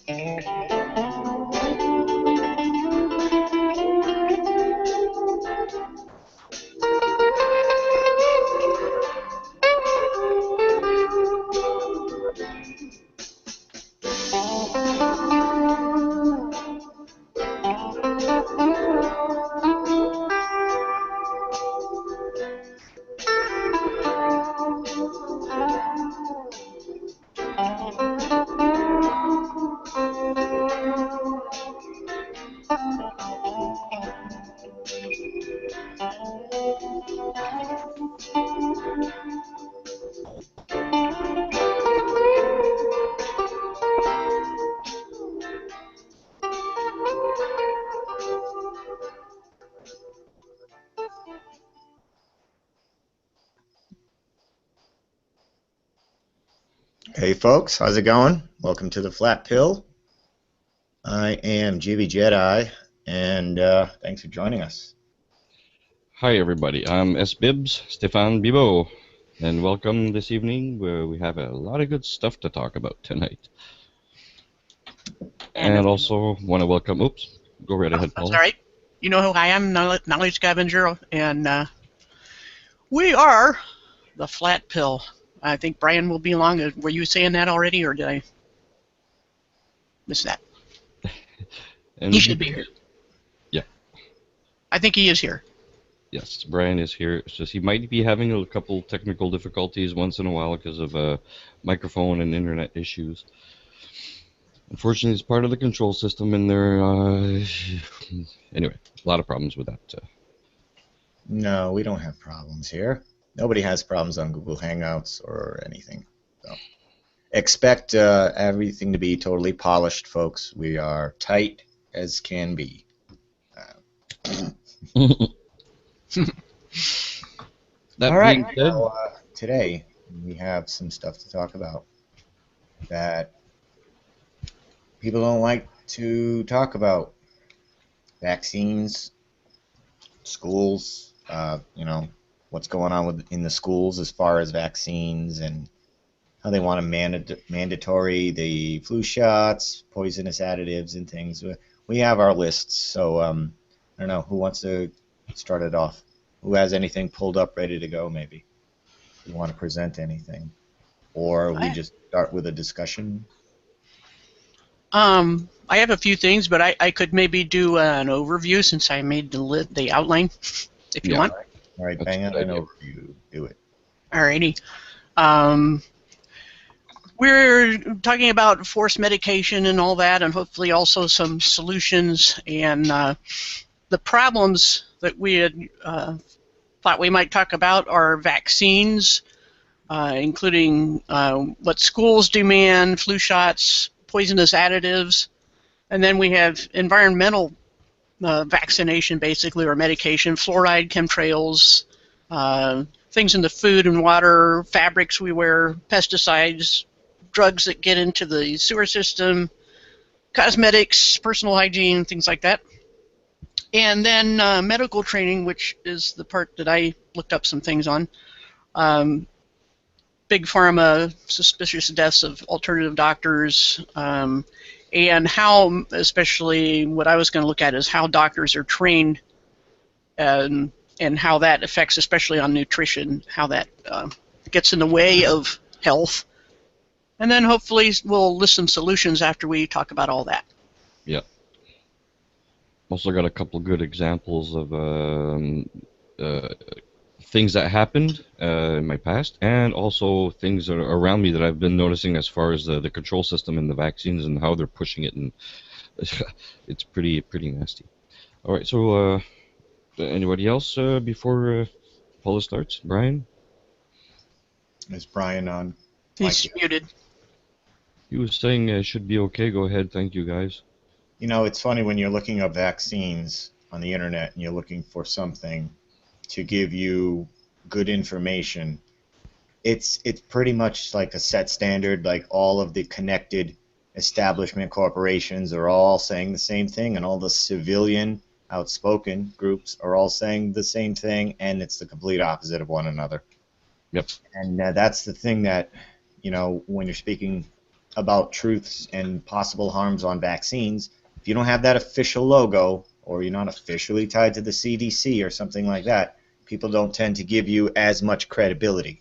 Hey folks, how's it going? Welcome to the Flat Pill. I am GB Jedi, and thanks for joining us. Hi everybody, I'm S-Bibs, Stefan Bibo, and welcome this evening where we have a lot of good stuff to talk about tonight. And also want to welcome, go right ahead, Paul. That's all right. You know who I am, Knowledge Scavenger, and we are the Flat Pill. I think Brian will be along. Were you saying that already, or did I miss that? He should be here. Yeah. I think he is here. Yes, Brian is here. It's just he might be having a couple technical difficulties once in a while because of microphone and internet issues. Unfortunately, it's part of the control system, and there. Anyway, a lot of problems with that. No, we don't have problems here. Nobody has problems on Google Hangouts or anything. So expect everything to be totally polished, folks. We are tight as can be. All right. So, today we have some stuff to talk about that people don't like to talk about. Vaccines, schools, what's going on in the schools as far as vaccines and how they want to mandatory the flu shots, poisonous additives and things. We have our lists, so I don't know, who wants to start it off? Who has anything pulled up ready to go, maybe? If you want to present anything. Or we just start with a discussion? I have a few things, but I could maybe do an overview since I made the outline, if you want. All right, bang out an overview. Do it. Alrighty. We're talking about forced medication and all that, and hopefully also some solutions and the problems that we had thought we might talk about are vaccines, including what schools demand, flu shots, poisonous additives, and then we have environmental vaccination, basically, or medication, fluoride, chemtrails, things in the food and water, fabrics we wear, pesticides, drugs that get into the sewer system, cosmetics, personal hygiene, things like that. And then medical training, which is the part that I looked up some things on. Big pharma, suspicious deaths of alternative doctors, and how, especially what I was going to look at is how doctors are trained and how that affects, especially on nutrition, how that gets in the way of health. And then hopefully we'll list some solutions after we talk about all that. Yeah. Also got a couple good examples of things that happened in my past, and also things that are around me that I've been noticing as far as the control system and the vaccines and how they're pushing it, and it's pretty nasty. All right, so anybody else before Paula starts? Brian? Is Brian on? He's muted. He was saying it should be okay. Go ahead. Thank you, guys. You know, it's funny when you're looking up vaccines on the internet and you're looking for something to give you good information. It's pretty much like a set standard. Like all of the connected establishment corporations are all saying the same thing, and all the civilian outspoken groups are all saying the same thing, and it's the complete opposite of one another. Yep. And that's the thing that, you know, when you're speaking about truths and possible harms on vaccines, if you don't have that official logo or you're not officially tied to the CDC or something like that, people don't tend to give you as much credibility.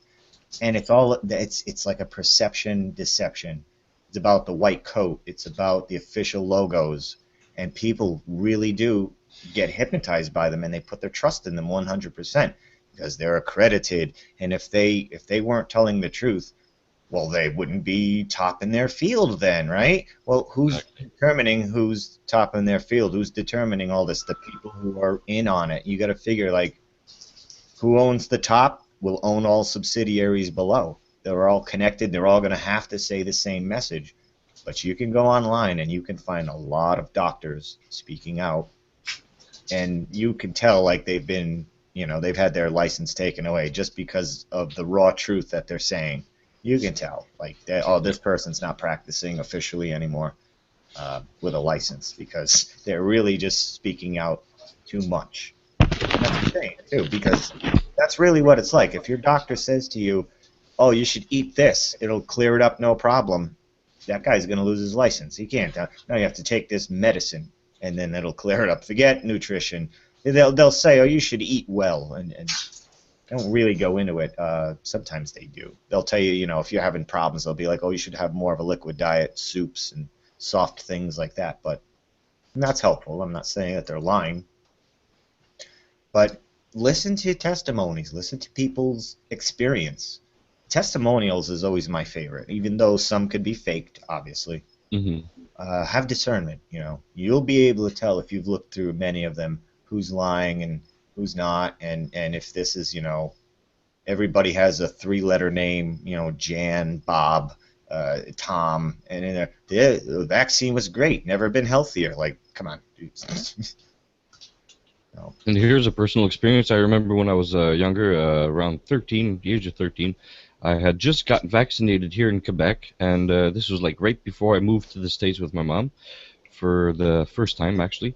And it's like a perception deception. It's about the white coat. It's about the official logos, and people really do get hypnotized by them, and they put their trust in them 100% because they're accredited. And if they weren't telling the truth, well, they wouldn't be top in their field then, right? Well, who's determining who's top in their field? Who's determining all this? The people who are in on it. You got to figure, like, who owns the top will own all subsidiaries below. They're all connected. They're all going to have to say the same message. But you can go online and you can find a lot of doctors speaking out, and you can tell, like, they've been, they've had their license taken away just because of the raw truth that they're saying. You can tell, like, this person's not practicing officially anymore with a license because they're really just speaking out too much. And that's insane, too, because that's really what it's like. If your doctor says to you, oh, you should eat this, it'll clear it up, no problem, that guy's going to lose his license. He can't. Now you have to take this medicine, and then it'll clear it up. Forget nutrition. They'll say, oh, you should eat well, and don't really go into it. Sometimes they do. They'll tell you, if you're having problems, they'll be like, oh, you should have more of a liquid diet, soups and soft things like that. But that's helpful. I'm not saying that they're lying. But listen to testimonies. Listen to people's experience. Testimonials is always my favorite, even though some could be faked, obviously. Mm-hmm. Have discernment. You'll be able to tell if you've looked through many of them who's lying and who's not, and if this is, everybody has a 3-letter name, Jan, Bob, Tom, and in there, the vaccine was great, never been healthier. Like, come on, dude. No. And here's a personal experience. I remember when I was younger, around 13, the age of 13, I had just gotten vaccinated here in Quebec, and this was like right before I moved to the States with my mom for the first time, actually.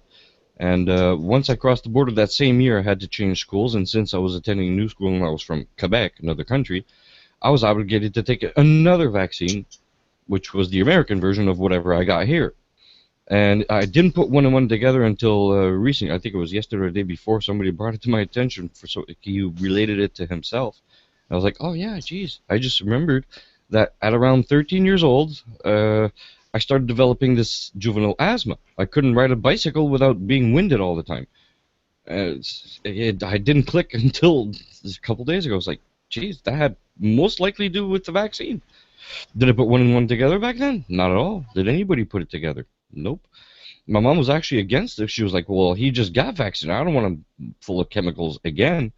And once I crossed the border that same year, I had to change schools, and since I was attending a new school and I was from Quebec, another country, I was obligated to take another vaccine, which was the American version of whatever I got here. And I didn't put one and one together until recently. I think it was yesterday or the day before. Somebody brought it to my attention. He related it to himself. I was like, oh yeah, geez. I just remembered that at around 13 years old, I started developing this juvenile asthma. I couldn't ride a bicycle without being winded all the time. I didn't click until a couple days ago. I was like, geez, that had most likely to do with the vaccine. Did I put one and one together back then? Not at all. Did anybody put it together? Nope. My mom was actually against it. She was like, well, he just got vaccinated. I don't want him full of chemicals again.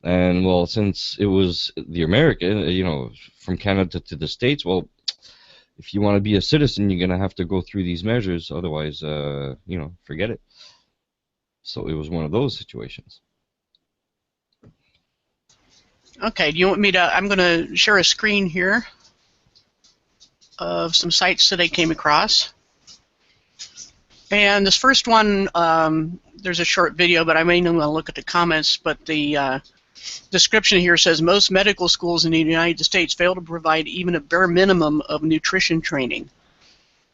And, well, since it was the American, from Canada to the States, well, if you want to be a citizen, you're going to have to go through these measures. Otherwise, forget it. So it was one of those situations. Okay, do you want me to, I'm going to share a screen here of some sites that I came across. And this first one, there's a short video, but I may not want to look at the comments, but the description here says most medical schools in the United States fail to provide even a bare minimum of nutrition training.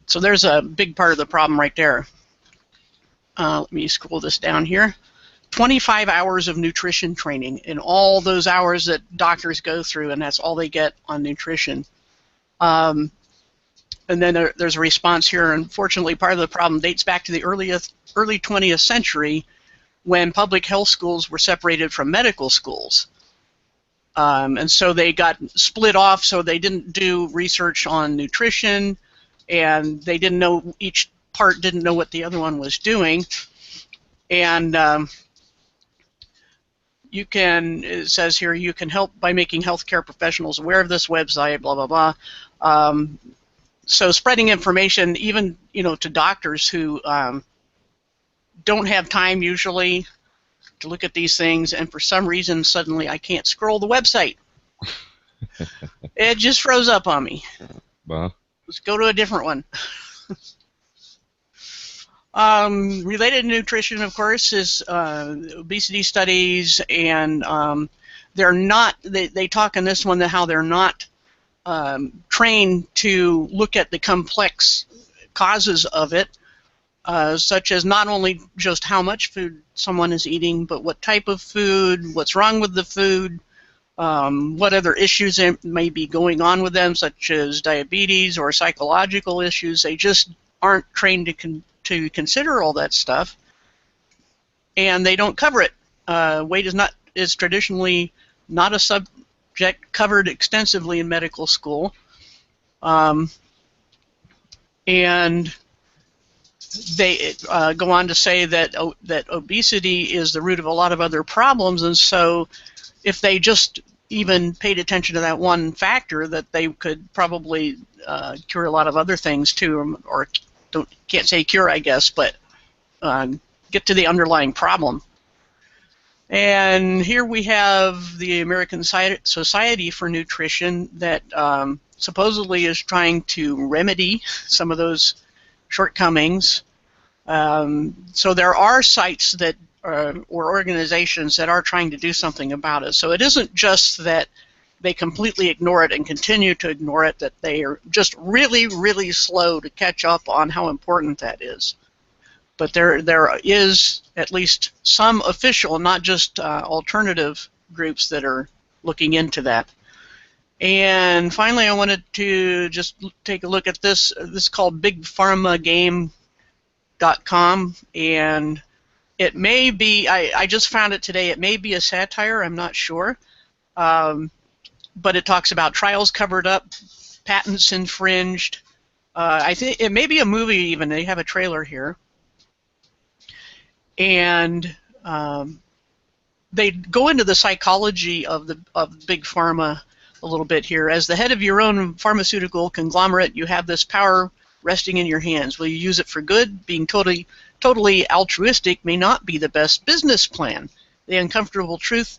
So there's a big part of the problem right there. Let me scroll this down here. 25 hours of nutrition training, and all those hours that doctors go through, and that's all they get on nutrition. And then there's a response here. Unfortunately, part of the problem dates back to the early 20th century when public health schools were separated from medical schools. And so they got split off, so they didn't do research on nutrition, and they didn't know, each part didn't know what the other one was doing. And you can, it says here, you can help by making healthcare professionals aware of this website, blah, blah, blah. So spreading information, even to doctors who don't have time usually to look at these things, and for some reason suddenly I can't scroll the website. It just froze up on me. Wow. Let's go to a different one. Related to nutrition, of course, is obesity studies, and they're not. They talk in this one how they're not trained to look at the complex causes of it, such as not only just how much food someone is eating, but what type of food, what's wrong with the food, what other issues may be going on with them, such as diabetes or psychological issues. They just aren't trained to consider all that stuff, and they don't cover it. Weight is traditionally not a subject covered extensively in medical school, and they go on to say that that obesity is the root of a lot of other problems, and so if they just even paid attention to that one factor, that they could probably cure a lot of other things too, or can't say cure, I guess, but get to the underlying problem. And here we have the American Society for Nutrition that supposedly is trying to remedy some of those shortcomings. So there are sites that or organizations that are trying to do something about it. So it isn't just that they completely ignore it and continue to ignore it, that they are just really, really slow to catch up on how important that is. But there is at least some official, not just alternative groups that are looking into that. And finally, I wanted to just take a look at this. This is called BigPharmaGame.com, and it may be, I just found it today, it may be a satire, I'm not sure. But it talks about trials covered up, patents infringed. I think it may be a movie even, they have a trailer here. And they go into the psychology of Big Pharma a little bit here. As the head of your own pharmaceutical conglomerate, you have this power resting in your hands. Will you use it for good? Being totally altruistic may not be the best business plan. The uncomfortable truth,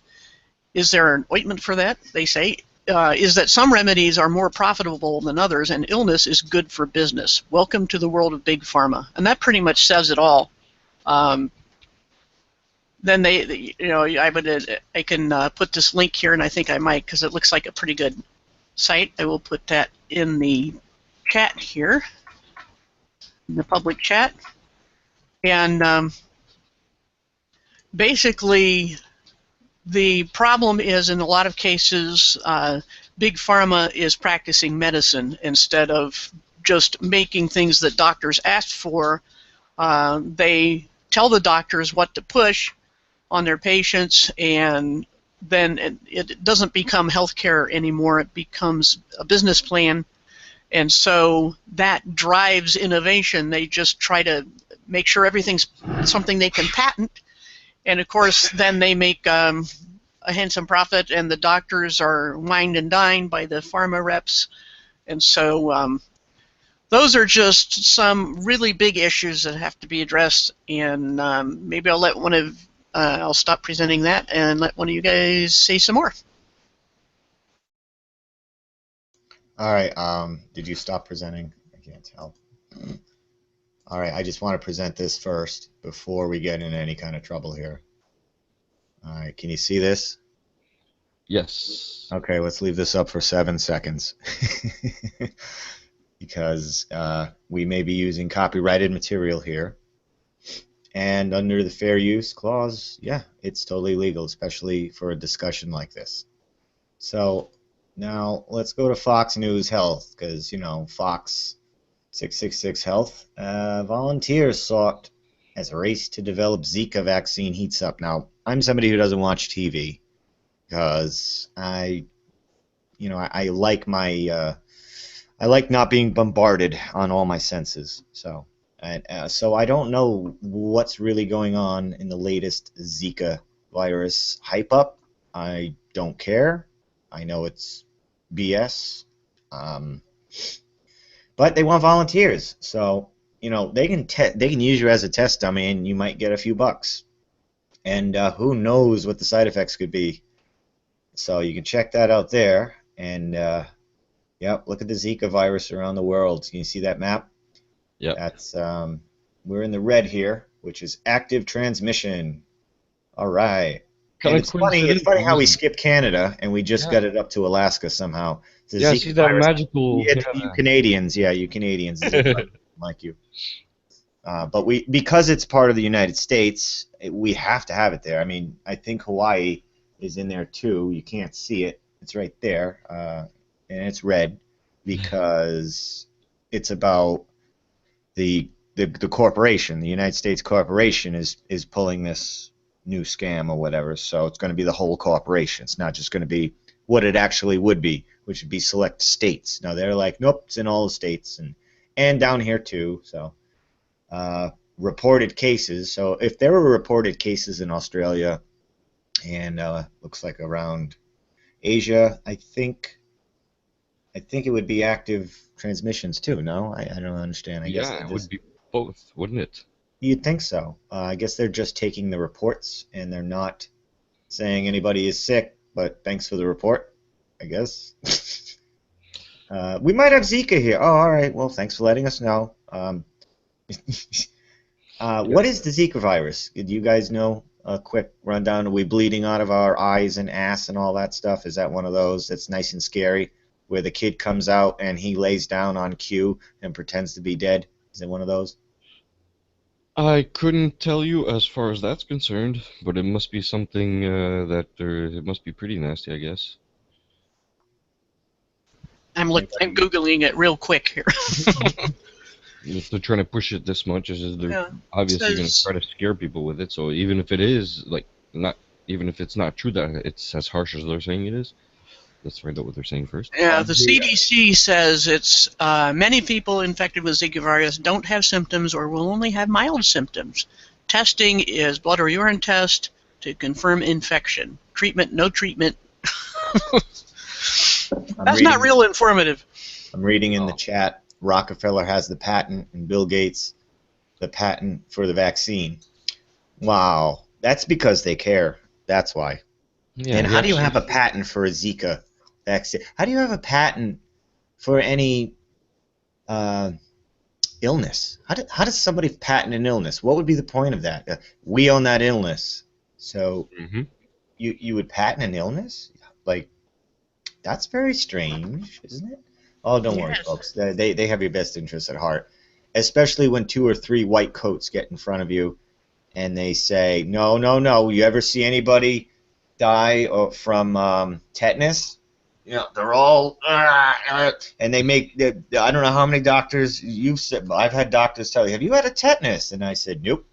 is there an ointment for that, they say, is that some remedies are more profitable than others, and illness is good for business. Welcome to the world of Big Pharma. And that pretty much says it all. Then I can put this link here, and I think I might, because it looks like a pretty good site. I will put that in the chat here, in the public chat. And basically, the problem is, in a lot of cases, Big Pharma is practicing medicine instead of just making things that doctors asked for. They tell the doctors what to push on their patients, and then it doesn't become healthcare anymore. It becomes a business plan, and so that drives innovation. They just try to make sure everything's something they can patent, and of course then they make a handsome profit, and the doctors are wined and dined by the pharma reps. And so those are just some really big issues that have to be addressed, and maybe I'll let I'll stop presenting that and let one of you guys say some more. All right. Did you stop presenting? I can't tell. All right. I just want to present this first before we get into any kind of trouble here. All right. Can you see this? Yes. Okay. Let's leave this up for 7 seconds. Because we may be using copyrighted material here. And under the fair use clause, yeah, it's totally legal, especially for a discussion like this. So now let's go to Fox News Health, because, you know, Fox 666 Health. Volunteers sought as a race to develop Zika vaccine heats up. Now, I'm somebody who doesn't watch TV because I like my I like not being bombarded on all my senses. So I don't know what's really going on in the latest Zika virus hype up. I don't care. I know it's BS. But they want volunteers. So, you know, they can use you as a test dummy, and you might get a few bucks. And who knows what the side effects could be. So you can check that out there. And yep, look at the Zika virus around the world. Can you see that map? Yeah. That's we're in the red here, which is active transmission. All right. kind And of it's funny. It's coincidental, funny how we isn't it? skip Canada and we just Yeah. got it up to Alaska somehow. The Yeah, see Zika that virus. magical. Yeah, you Canadians, you Canadians, the Zika virus doesn't like you. But because it's part of the United States, we have to have it there. I mean, I think Hawaii is in there too. You can't see it. It's right there, and it's red because it's about the corporation. The United States corporation is pulling this new scam or whatever. So it's going to be the whole corporation. It's not just going to be what it actually would be, which would be select states. Now they're like, nope, it's in all the states and down here too. So. Reported cases. So if there were reported cases in Australia and looks like around Asia, I think it would be active transmissions too. No, I don't understand. I guess Yeah, they're it would just be both, wouldn't it? you'd think so. I guess they're just taking the reports and they're not saying anybody is sick, but thanks for the report. I guess. We might have Zika here. Oh, all right. Well, thanks for letting us know. Yeah. What is the Zika virus? Do you guys know a quick rundown? Are we bleeding out of our eyes and ass and all that stuff? Is that one of those that's nice and scary, where the kid comes out and he lays down on cue and pretends to be dead? Is it one of those? I couldn't tell you as far as that's concerned, but it must be something it must be pretty nasty, I guess. I'm Anybody? Googling it real quick here. If they're trying to push it this much, they're Yeah. obviously going to Says, try to scare people with it. So even if it is like not, even if it's not true that it's as harsh as they're saying it is, let's find out what they're saying first. yeah, the CDC says it's many people infected with Zika virus don't have symptoms or will only have mild symptoms. Testing is blood or urine test to confirm infection. Treatment, no treatment. That's not real informative. I'm reading in the chat. Rockefeller has the patent, and Bill Gates the patent for the vaccine. Wow, that's because they care. That's why. Yeah, And how do you have a patent for a Zika vaccine? How do you have a patent for any illness? How does somebody patent an illness? What would be the point of that? We own that illness, so you would patent an illness? Like, that's very strange, isn't it? Oh, don't worry, folks. They have your best interests at heart, especially when 2 or 3 white coats get in front of you and they say, no, no, no. You ever see anybody die from tetanus? You know, they're all, and they make, I don't know how many doctors you've said, I've had doctors tell you, have you had a tetanus? And I said, nope,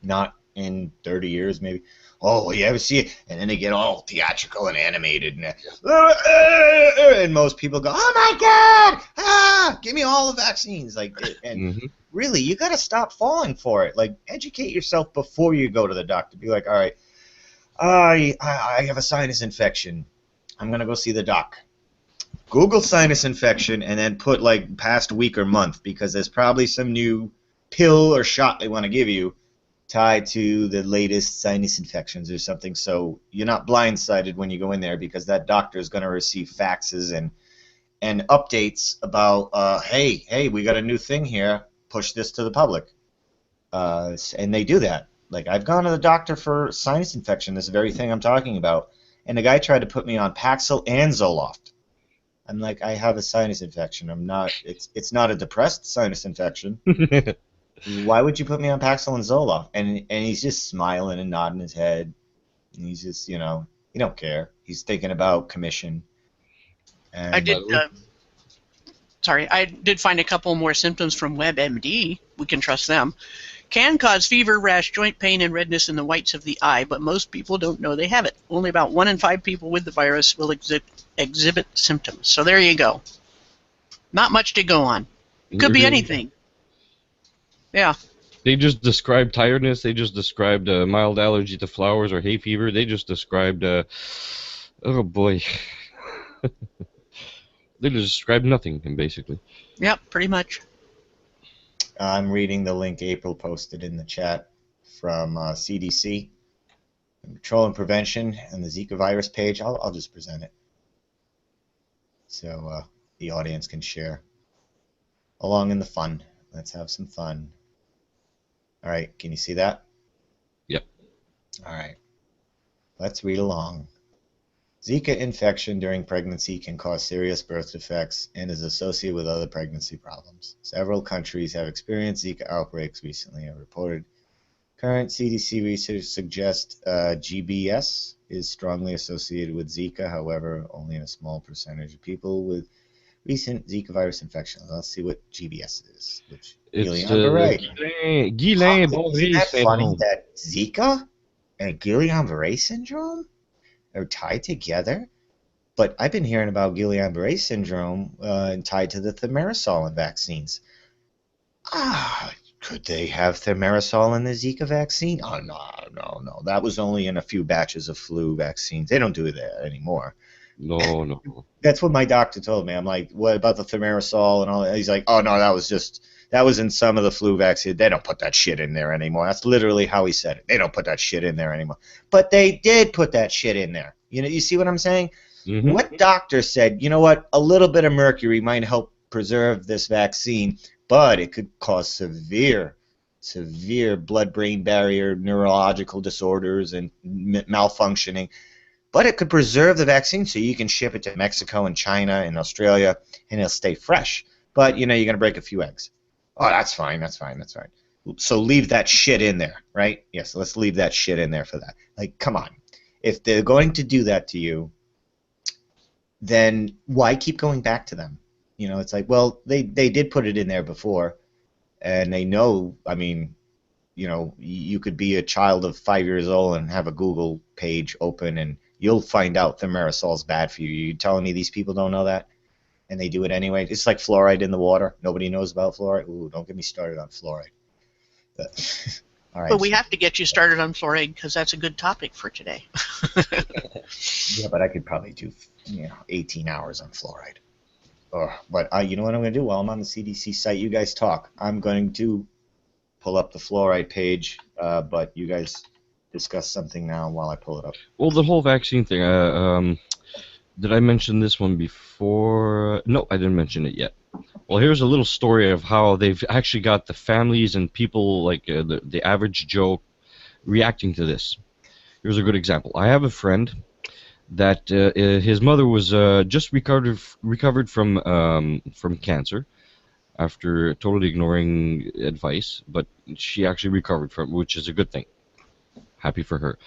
not in 30 years, maybe. Oh, you ever see it? And then they get all theatrical and animated. And most people go, oh my God, give me all the vaccines. Like, and really, you got to stop falling for it. Like, educate yourself before you go to the doctor. Be like, all right, I have a sinus infection. I'm going to go see the doc. Google sinus infection and then put like past week or month, because there's probably some new pill or shot they want to give you tied to the latest sinus infections or something, so you're not blindsided when you go in there, because that doctor is going to receive faxes and updates about, hey, we got a new thing here, push this to the public. And they do that. Like, I've gone to the doctor for sinus infection, this very thing I'm talking about, and the guy tried to put me on Paxil and Zoloft. I'm like, I have a sinus infection. I'm not. It's not a depressed sinus infection. Why would you put me on Paxil and Zoloft? And he's just smiling and nodding his head. And he's just, he don't care. He's thinking about commission. And I did find a couple more symptoms from WebMD. We can trust them. Can cause fever, rash, joint pain, and redness in the whites of the eye, but most people don't know they have it. Only about 1 in 5 people with the virus will exhibit symptoms. So there you go. Not much to go on. It could be anything. Yeah. They just described tiredness. They just described a mild allergy to flowers or hay fever. They just described, oh boy. They just described nothing, basically. Yep, pretty much. I'm reading the link April posted in the chat from CDC, Control and Prevention, and the Zika virus page. I'll just present it so the audience can share along in the fun. Let's have some fun. All right, can you see that? Yep. All right. Let's read along. Zika infection during pregnancy can cause serious birth defects and is associated with other pregnancy problems. Several countries have experienced Zika outbreaks recently and reported. Current CDC research suggests GBS is strongly associated with Zika, however, only in a small percentage of people with recent Zika virus infections. Let's see what GBS is. It's Isn't Guillain-Barré that funny syndrome. that Zika and Guillain-Barré syndrome are tied together? But I've been hearing about Guillain-Barré syndrome and tied to the thimerosal in vaccines. Could they have thimerosal in the Zika vaccine? Oh, no. That was only in a few batches of flu vaccines. They don't do that anymore. No. That's what my doctor told me. I'm like, what about the thimerosal and all that? He's like, oh, no, that was in some of the flu vaccines. They don't put that shit in there anymore. That's literally how he said it. They don't put that shit in there anymore. But they did put that shit in there. You see what I'm saying? Mm-hmm. What doctor said, you know what, a little bit of mercury might help preserve this vaccine, but it could cause severe blood-brain barrier neurological disorders and malfunctioning. But it could preserve the vaccine so you can ship it to Mexico and China and Australia, and it'll stay fresh. But, you're going to break a few eggs. Oh, that's fine. So leave that shit in there, right? Yes, let's leave that shit in there for that. Like, come on. If they're going to do that to you, then why keep going back to them? It's like, well, they did put it in there before, and they know, you could be a child of 5 years old and have a Google page open, and you'll find out thimerosal's bad for you. You telling me these people don't know that? And they do it anyway? It's like fluoride in the water. Nobody knows about fluoride. Ooh, don't get me started on fluoride. All right. But we have to get you started on fluoride because that's a good topic for today. Yeah, but I could probably do 18 hours on fluoride. But you know what I'm going to do? While I'm on the CDC site, you guys talk. I'm going to pull up the fluoride page, but you guys discuss something now while I pull it up. Well, the whole vaccine thing, did I mention this one before? No, I didn't mention it yet. Well, here's a little story of how they've actually got the families and people like the average Joe reacting to this. Here's a good example. I have a friend that his mother was just recovered from cancer after totally ignoring advice, but she actually recovered from it, which is a good thing. Happy for her.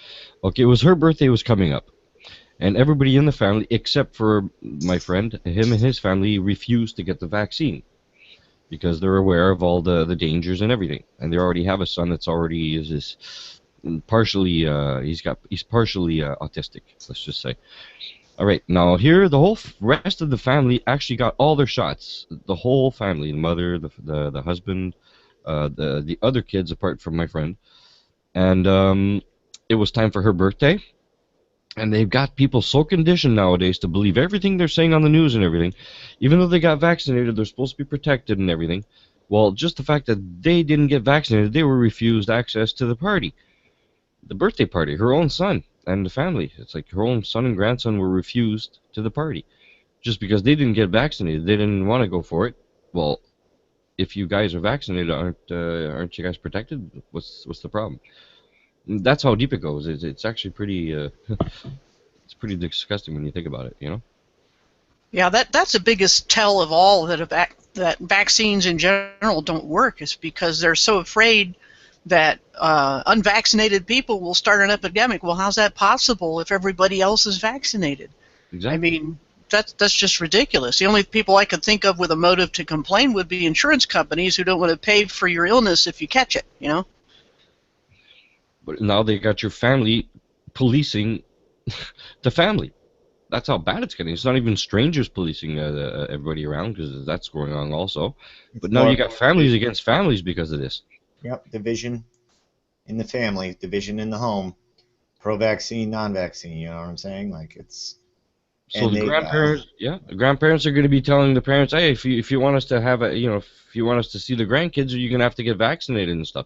Okay, it was her birthday was coming up, and everybody in the family, except for my friend, him and his family refused to get the vaccine because they're aware of all the dangers and everything, and they already have a son that's already partially he's partially autistic, let's just say. All right, now here the whole rest of the family actually got all their shots. The whole family, the mother, the husband, the other kids apart from my friend, and it was time for her birthday. And they've got people so conditioned nowadays to believe everything they're saying on the news and everything. Even though they got vaccinated, they're supposed to be protected and everything. Well, just the fact that they didn't get vaccinated, they were refused access to the party. The birthday party, her own son and the family. It's like her own son and grandson were refused to the party. Just because they didn't get vaccinated. They didn't want to go for it. Well, if you guys are vaccinated, aren't you guys protected? What's the problem? That's how deep it goes. It's actually pretty it's pretty disgusting when you think about it, Yeah, that's the biggest tell of all that vaccines in general don't work is because they're so afraid that unvaccinated people will start an epidemic. Well, how's that possible if everybody else is vaccinated? Exactly. I mean, that's just ridiculous. The only people I could think of with a motive to complain would be insurance companies who don't want to pay for your illness if you catch it, But now they got your family policing the family. That's how bad it's getting. It's not even strangers policing everybody around, because that's going on also. But now you got families against families because of this. Yep, division in the family, division in the home, pro-vaccine, non-vaccine. You know what I'm saying? Like it's. So the grandparents, the grandparents are going to be telling the parents, hey, if you want us to have if you want us to see the grandkids, you're going to have to get vaccinated and stuff.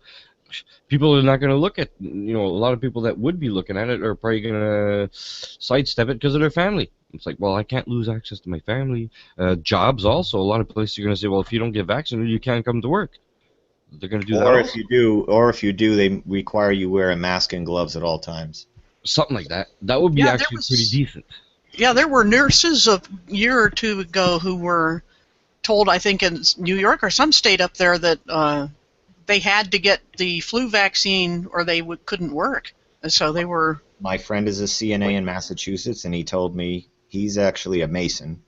People are not going to look at, a lot of people that would be looking at it are probably going to sidestep it because of their family. It's like, well, I can't lose access to my family. Jobs also, a lot of places are going to say, well, if you don't get vaccinated, you can't come to work. They're going to do that. Or if you do, they require you wear a mask and gloves at all times. Something like that. That would be Yeah, there actually pretty was. decent. Yeah, there were nurses a year or two ago who were told, I think in New York or some state up there, that they had to get the flu vaccine or they couldn't work. And so they were. My friend is a CNA in Massachusetts, and he told me he's actually a Mason,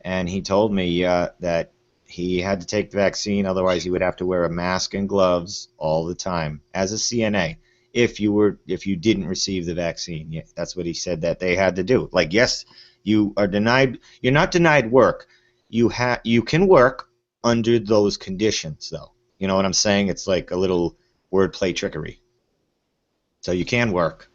and he told me that he had to take the vaccine, otherwise he would have to wear a mask and gloves all the time as a CNA if you didn't receive the vaccine. Yeah, that's what he said that they had to do. Like, yes, you're not denied work. You can work under those conditions, though. You know what I'm saying? It's like a little wordplay trickery. So you can work,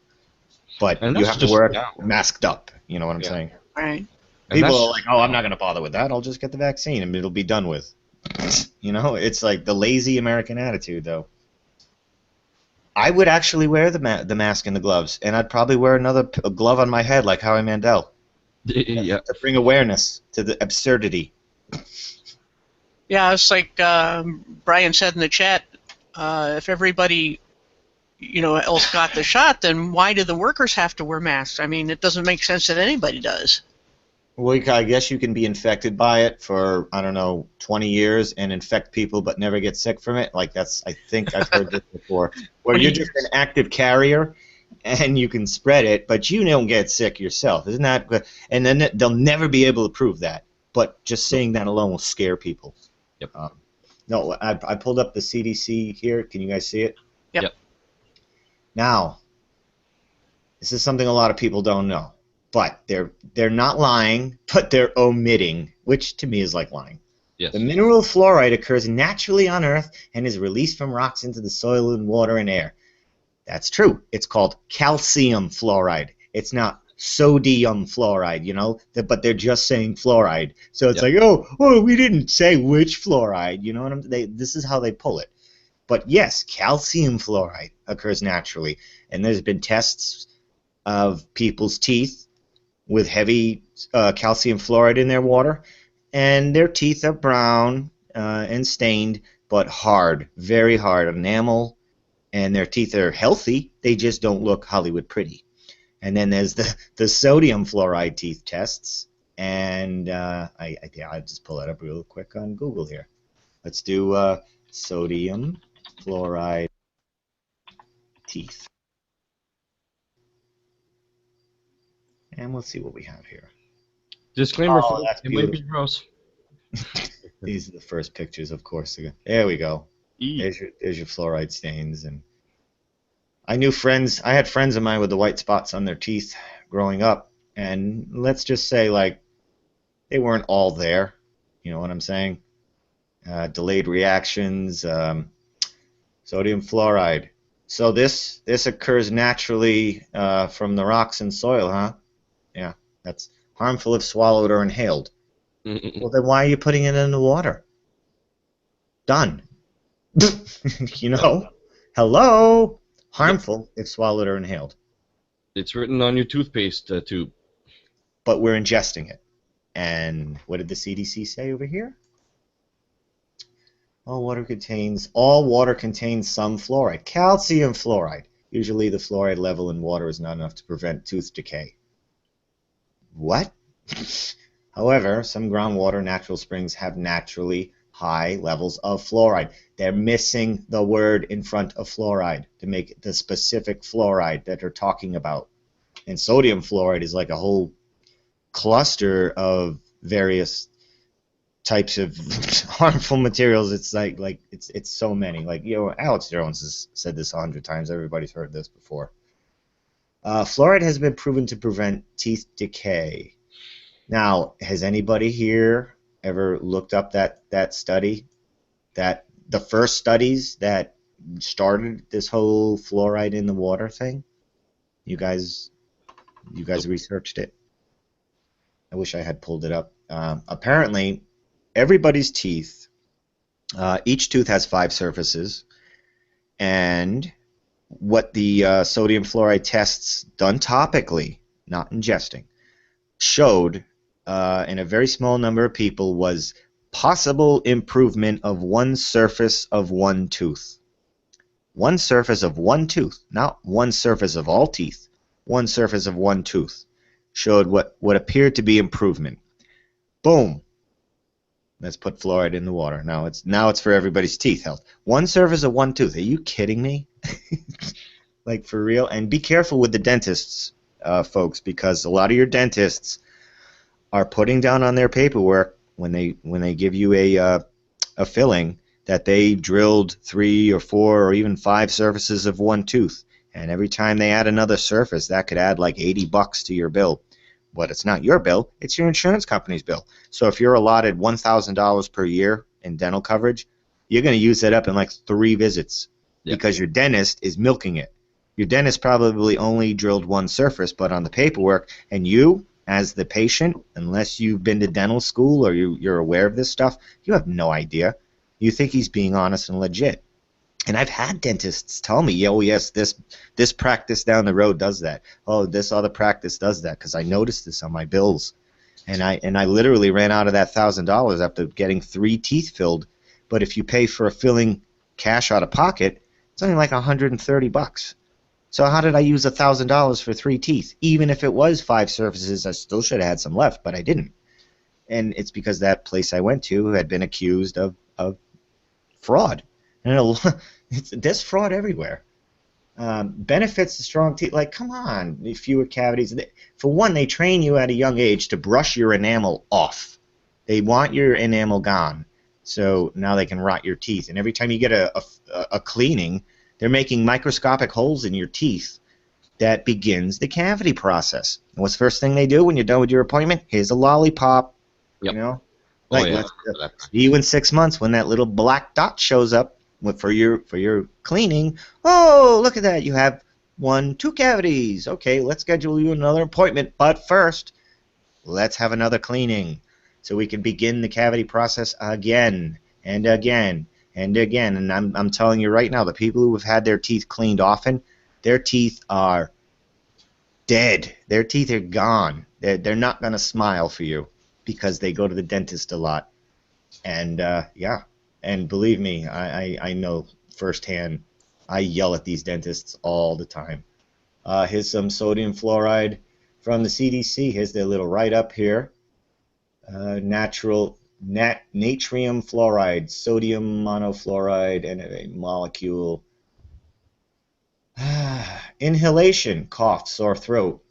but And you that's have to just work now. masked up. You know what I'm Yeah. saying? Right. And People that's are like, oh, I'm not going to bother with that. I'll just get the vaccine and it'll be done with. You know, it's like the lazy American attitude, though. I would actually wear the mask and the gloves, and I'd probably wear a glove on my head like Howie Mandel yeah. to bring awareness to the absurdity. Yeah, it's like Brian said in the chat. If everybody, else got the shot, then why do the workers have to wear masks? I mean, it doesn't make sense that anybody does. Well, I guess you can be infected by it for, I don't know, 20 years and infect people but never get sick from it. Like, I think I've heard this before, where you're just an active carrier and you can spread it, but you don't get sick yourself. Isn't that good? And then they'll never be able to prove that. But just saying that alone will scare people. Yep. No, I pulled up the CDC here. Can you guys see it? Yep. Now, this is something a lot of people don't know. But they're not lying, but they're omitting, which to me is like lying. Yes. The mineral fluoride occurs naturally on Earth and is released from rocks into the soil and water and air. That's true. It's called calcium fluoride. It's not sodium fluoride, but they're just saying fluoride. So it's like, oh, we didn't say which fluoride, you know what this is how they pull it. But yes, calcium fluoride occurs naturally, and there's been tests of people's teeth with heavy calcium fluoride in their water, and their teeth are brown and stained, but hard, very hard enamel, and their teeth are healthy. They just don't look Hollywood pretty. And then there's the sodium fluoride teeth tests, and I'll just pull that up real quick on Google here. Let's do sodium fluoride teeth. And we'll see what we have here. Disclaimer, Oh, that's it might be gross. These are the first pictures, of course. There we go. E. There's your fluoride stains. And I had friends of mine with the white spots on their teeth growing up. And let's just say, like, they weren't all there. You know what I'm saying? Delayed reactions, sodium fluoride. So this occurs naturally from the rocks and soil, huh? Yeah, that's harmful if swallowed or inhaled. Well, then why are you putting it in the water? Done. Hello? Harmful if swallowed or inhaled. It's written on your toothpaste tube. But we're ingesting it. And what did the CDC say over here? All water contains some fluoride. Calcium fluoride. Usually the fluoride level in water is not enough to prevent tooth decay. What? However, some groundwater natural springs have naturally high levels of fluoride. They're missing the word in front of fluoride to make it the specific fluoride that they're talking about. And sodium fluoride is like a whole cluster of various types of harmful materials. It's like it's so many. Like, Alex Jones has said this 100 times. Everybody's heard this before. Fluoride has been proven to prevent teeth decay. Now, has anybody here ever looked up that study? That the first studies that started this whole fluoride in the water thing? You guys researched it? I wish I had pulled it up. Apparently, everybody's teeth, each tooth has 5 surfaces, and what the sodium fluoride tests done topically, not ingesting, showed in a very small number of people was possible improvement of one surface of one tooth. One surface of one tooth, not one surface of all teeth. one surface of one tooth. Showed what appeared to be improvement. Boom. Let's put fluoride in the water. Now it's for everybody's teeth health. One surface of one tooth. Are you kidding me? Like, for real? And be careful with the dentists, folks, because a lot of your dentists are putting down on their paperwork when they give you a filling that they drilled 3 or 4 or even 5 surfaces of one tooth. And every time they add another surface, that could add like $80 to your bill. But it's not your bill, it's your insurance company's bill. So if you're allotted $1,000 per year in dental coverage, you're going to use that up in like 3 visits because your dentist is milking it. Your dentist probably only drilled one surface, but on the paperwork, and you, as the patient, unless you've been to dental school or you're aware of this stuff, you have no idea. You think he's being honest and legit. And I've had dentists tell me, oh yes, this practice down the road does that. Oh, this other practice does that, because I noticed this on my bills. And I literally ran out of that $1,000 after getting 3 teeth filled. But if you pay for a filling cash out of pocket, it's only like $130. So how did I use $1,000 for 3 teeth? Even if it was 5 surfaces, I still should have had some left, but I didn't. And it's because that place I went to had been accused of fraud. And there's fraud everywhere. Benefits to strong teeth, like, come on, fewer cavities. For one, they train you at a young age to brush your enamel off. They want your enamel gone, so now they can rot your teeth. And every time you get a cleaning, they're making microscopic holes in your teeth that begins the cavity process. And what's the first thing they do when you're done with your appointment? Here's a lollipop. Yep. You know, like, yeah. see you in 6 months when that little black dot shows up for your cleaning. Oh, look at that! You have 2 cavities. Okay, let's schedule you another appointment. But first, let's have another cleaning so we can begin the cavity process again and again and again. And I'm telling you right now, the people who have had their teeth cleaned often, their teeth are dead. Their teeth are gone. They're not going to smile for you because they go to the dentist a lot. And yeah. And believe me, I know firsthand. I yell at these dentists all the time. Here's some sodium fluoride from the CDC. Here's their little write-up here. Natural natrium fluoride, sodium monofluoride, and a molecule. Inhalation, cough, sore throat.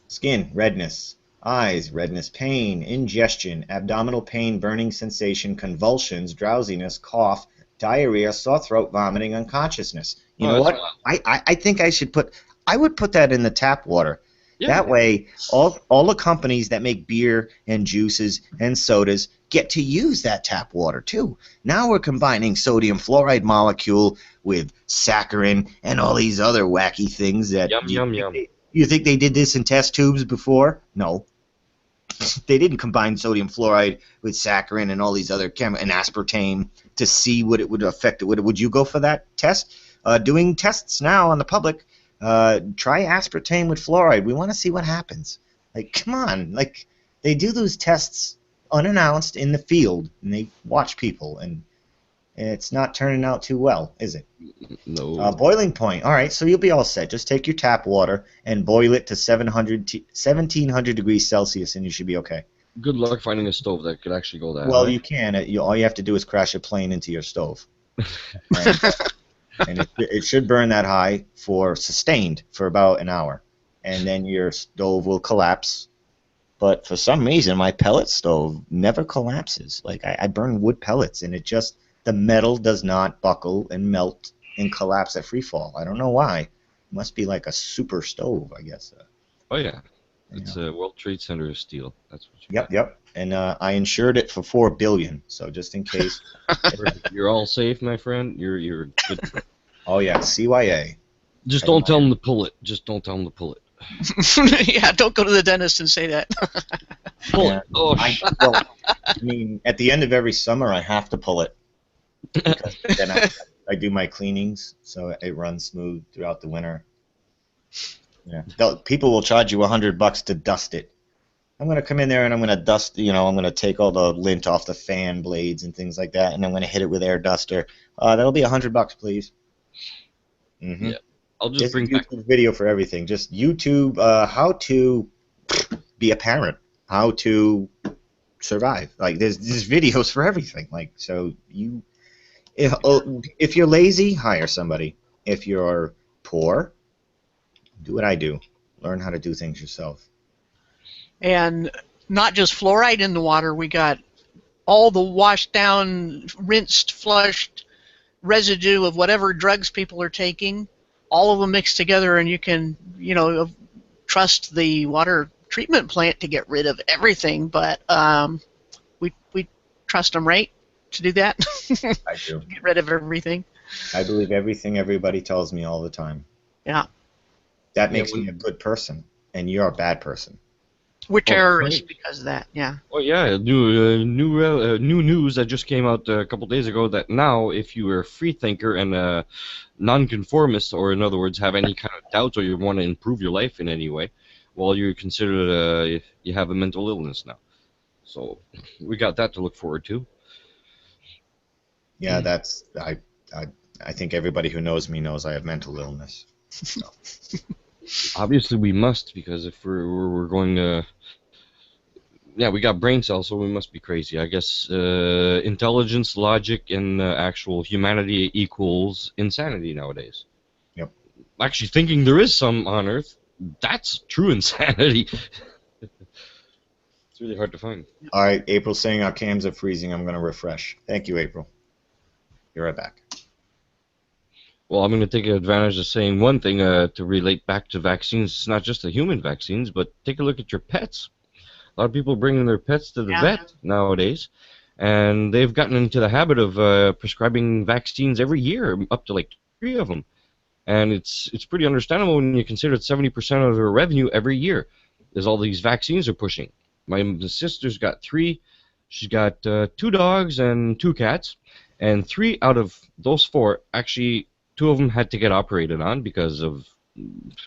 Skin, redness. Eyes, redness, pain, ingestion, abdominal pain, burning sensation, convulsions, drowsiness, cough, diarrhea, sore throat, vomiting, unconsciousness. You know what? I think I would put that in the tap water. Yeah. That way, all the companies that make beer and juices and sodas get to use that tap water too. Now we're combining sodium fluoride molecule with saccharin and all these other wacky things that you think they did this in test tubes before? No. They didn't combine sodium fluoride with saccharin and all these other and aspartame to see what it would affect. Would you go for that test? Doing tests now on the public. Try aspartame with fluoride. We want to see what happens. Like, come on. Like, they do those tests unannounced in the field, and they watch people, and it's not turning out too well, is it? No. Boiling point. All right, so you'll be all set. Just take your tap water and boil it to 1700 degrees Celsius, and you should be okay. Good luck finding a stove that could actually go that high. Well, you can. All you have to do is crash a plane into your stove. And it should burn that high sustained for about an hour. And then your stove will collapse. But for some reason, my pellet stove never collapses. Like, I burn wood pellets, and the metal does not buckle and melt and collapse at free fall. I don't know why. It must be like a super stove, I guess. Oh, yeah. It's a World Trade Center steel. That's what you Yep. And I insured it for $4 billion, so just in case. You're all safe, my friend. You're good. Oh, yeah, CYA. Just don't tell them to pull it. Just don't tell them to pull it. Yeah, don't go to the dentist and say that. Pull it. Oh, I mean, at the end of every summer, I have to pull it. Because then I do my cleanings, so it runs smooth throughout the winter. Yeah, people will charge you $100 to dust it. I'm gonna come in there and I'm gonna dust. I'm gonna take all the lint off the fan blades and things like that, and I'm gonna hit it with air duster. That'll be $100, please. Mm-hmm. Yeah. I'll just There's a bring back. YouTube video for everything. Just YouTube, how to be a parent, how to survive. Like there's videos for everything. Like so you if you're lazy, hire somebody. If you're poor, do what I do. Learn how to do things yourself. And not just fluoride in the water, we got all the washed down, rinsed, flushed residue of whatever drugs people are taking, all of them mixed together, and you can, trust the water treatment plant to get rid of everything, but we trust them, right, to do that? I do. Get rid of everything. I believe everything everybody tells me all the time. Yeah. That makes me a good person, and you're a bad person. We're terrorists because of that, yeah. Oh yeah, new news that just came out a couple days ago that now if you are a free thinker and a nonconformist, or in other words have any kind of doubts or you want to improve your life in any way, well, you're considered you have a mental illness now. So we got that to look forward to. Yeah, that's I think everybody who knows me knows I have mental illness. So. Obviously we must, because if we're going to, yeah, we got brain cells, so we must be crazy. I guess intelligence, logic, and actual humanity equals insanity nowadays. Yep. Actually, thinking there is some on Earth, that's true insanity. It's really hard to find. All right, April's saying our cams are freezing. I'm going to refresh. Thank you, April. Be right back. Well, I'm going to take advantage of saying one thing to relate back to vaccines. It's not just the human vaccines, but take a look at your pets. A lot of people bringing their pets to the vet nowadays, and they've gotten into the habit of prescribing vaccines every year, up to like 3 of them. And it's pretty understandable when you consider that 70% of their revenue every year is all these vaccines are pushing. My sister's got 3. She's got 2 dogs and 2 cats, and 3 out of those 4, actually 2 of them had to get operated on because of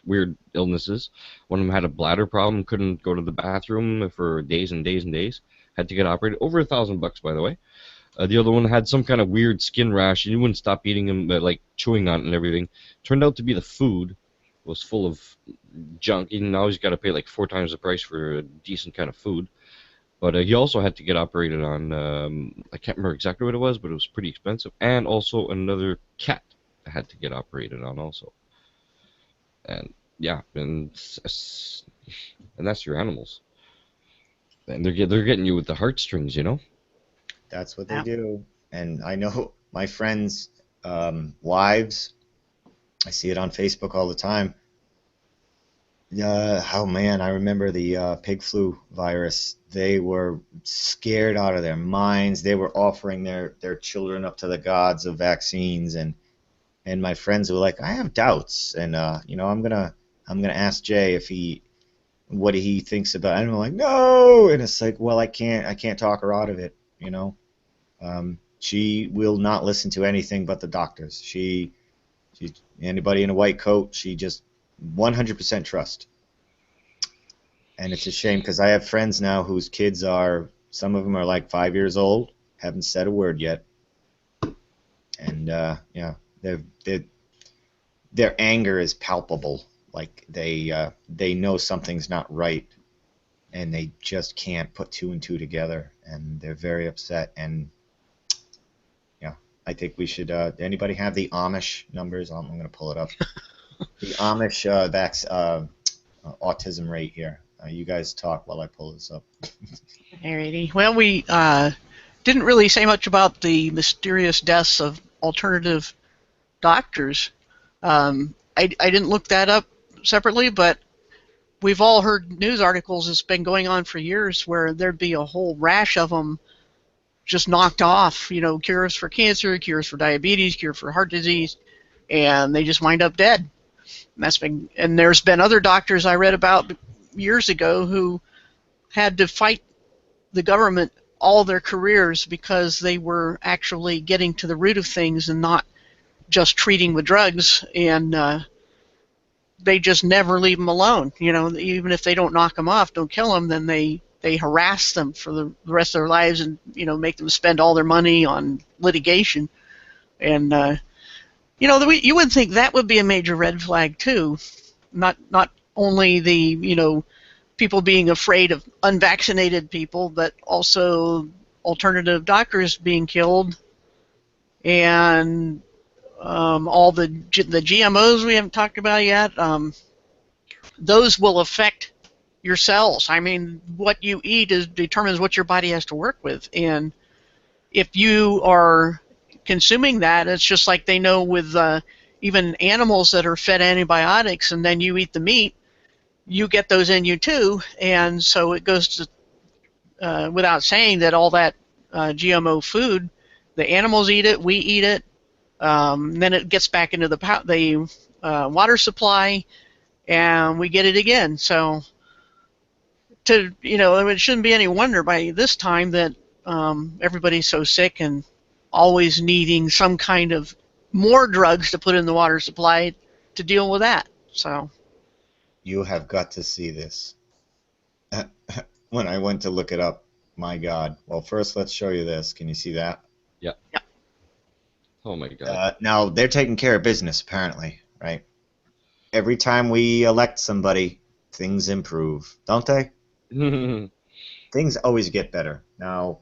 weird illnesses. One of them had a bladder problem, couldn't go to the bathroom for days and days and days. Had to get operated. Over $1,000, by the way. The other one had some kind of weird skin rash, and he wouldn't stop eating them, like chewing on it and everything. Turned out to be the food was full of junk. And now he's got to pay like 4 times the price for a decent kind of food. But he also had to get operated on. I can't remember exactly what it was, but it was pretty expensive. And also another cat had to get operated on also. And yeah, and that's your animals. And they're getting you with the heartstrings, you know. That's what they do. And I know my friends' wives. I see it on Facebook all the time. Oh man, I remember the pig flu virus. They were scared out of their minds. They were offering their children up to the gods of vaccines, and my friends were like, I have doubts, and I'm gonna ask Jay what he thinks about it. And I'm like, no, and it's like, well, I can't talk her out of it, you know. She will not listen to anything but the doctors. She anybody in a white coat, she just 100% trust. And it's a shame because I have friends now whose kids some of them are like 5 years old, haven't said a word yet, and yeah. Their anger is palpable. Like they know something's not right, and they just can't put 2 and 2 together, and they're very upset. And yeah, I think we should. Anybody have the Amish numbers? I'm going to pull it up. The Amish autism rate here. You guys talk while I pull this up. Alrighty. Well, we didn't really say much about the mysterious deaths of alternative doctors. I didn't look that up separately, but we've all heard news articles. It's been going on for years where there'd be a whole rash of them just knocked off. You know, cures for cancer, cures for diabetes, cure for heart disease, and they just wind up dead. And there's been other doctors I read about years ago who had to fight the government all their careers because they were actually getting to the root of things and not just treating with drugs, and they just never leave them alone. You know, even if they don't knock them off, don't kill them, then they harass them for the rest of their lives and, make them spend all their money on litigation. And You know, you would think that would be a major red flag too. Not only the, people being afraid of unvaccinated people, but also alternative doctors being killed, and all the GMOs we haven't talked about yet. Those will affect your cells. I mean, what you eat determines what your body has to work with, and if you are consuming that, it's just like they know with even animals that are fed antibiotics, and then you eat the meat, you get those in you too, and so it goes to without saying that all that GMO food, the animals eat it, we eat it, then it gets back into the water supply, and we get it again. So, it shouldn't be any wonder by this time that everybody's so sick and always needing some kind of more drugs to put in the water supply to deal with that. So, you have got to see this. When I went to look it up, my God. Well, first let's show you this. Can you see that? Yeah. Yeah. Oh my God. Now they're taking care of business, apparently, right? Every time we elect somebody, things improve, don't they? Things always get better. Now,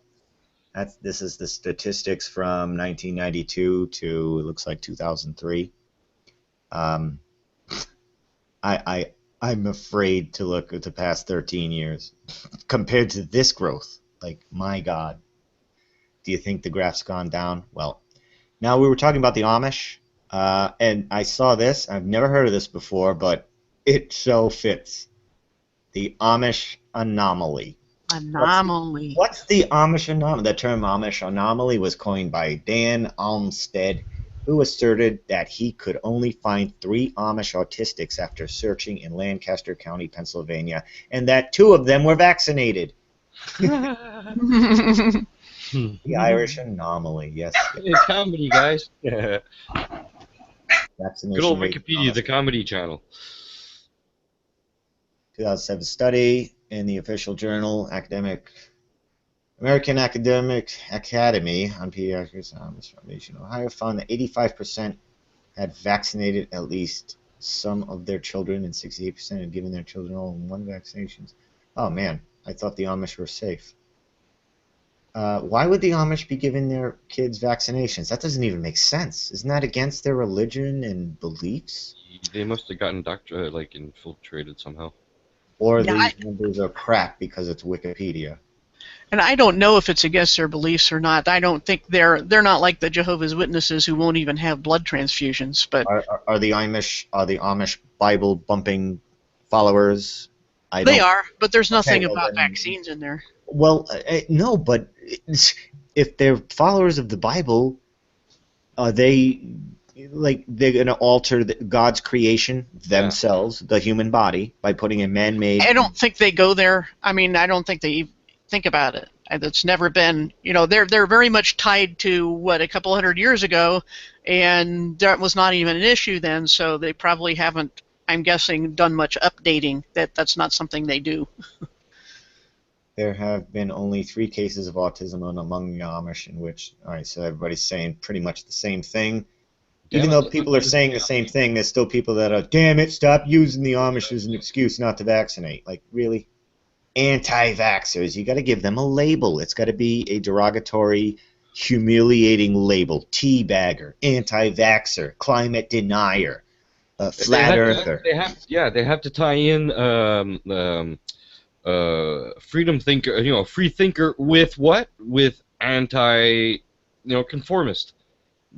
this is the statistics from 1992 to, it looks like, 2003. I'm afraid to look at the past 13 years compared to this growth. Like, my God. Do you think the graph's gone down? Well, now we were talking about the Amish, and I saw this. I've never heard of this before, but it so fits. The Amish anomaly. Anomaly. What's the Amish anomaly? The term Amish anomaly was coined by Dan Olmsted, who asserted that he could only find 3 Amish autistics after searching in Lancaster County, Pennsylvania, and that 2 of them were vaccinated. The Irish anomaly, yes. It's comedy, guys. Good Vaccination old rate Wikipedia, the comedy channel. 2007 study in the official journal American Academic Academy on Pediatrics Amish Foundation, Ohio found that 85% had vaccinated at least some of their children, and 68% had given their children all in 1 vaccinations. Oh man, I thought the Amish were safe. Why would the Amish be giving their kids vaccinations? That doesn't even make sense. Isn't that against their religion and beliefs? They must have gotten infiltrated somehow. Or these numbers are crap because it's Wikipedia. And I don't know if it's against their beliefs or not. I don't think they're not like the Jehovah's Witnesses who won't even have blood transfusions. But are the Amish Bible bumping followers? They are, but there's nothing about vaccines in there. Well, no, but if they're followers of the Bible, are they're going to alter God's creation themselves, the human body, by putting a man-made... I don't think they go there. I mean, I don't think they think about it. It's never been, they're very much tied to a couple hundred years ago, and that was not even an issue then, so they probably haven't, I'm guessing, done much updating. That's not something they do. There have been only 3 cases of autism among the Amish, in which, all right, so everybody's saying pretty much the same thing. Even though people are saying the same thing, there's still people that are, damn it, stop using the Amish as an excuse not to vaccinate. Like, really? Anti-vaxxers, you got to give them a label. It's got to be a derogatory, humiliating label. Teabagger, anti-vaxxer, climate denier, flat earther. They have to tie in freedom thinker, free thinker with what? With anti, conformist.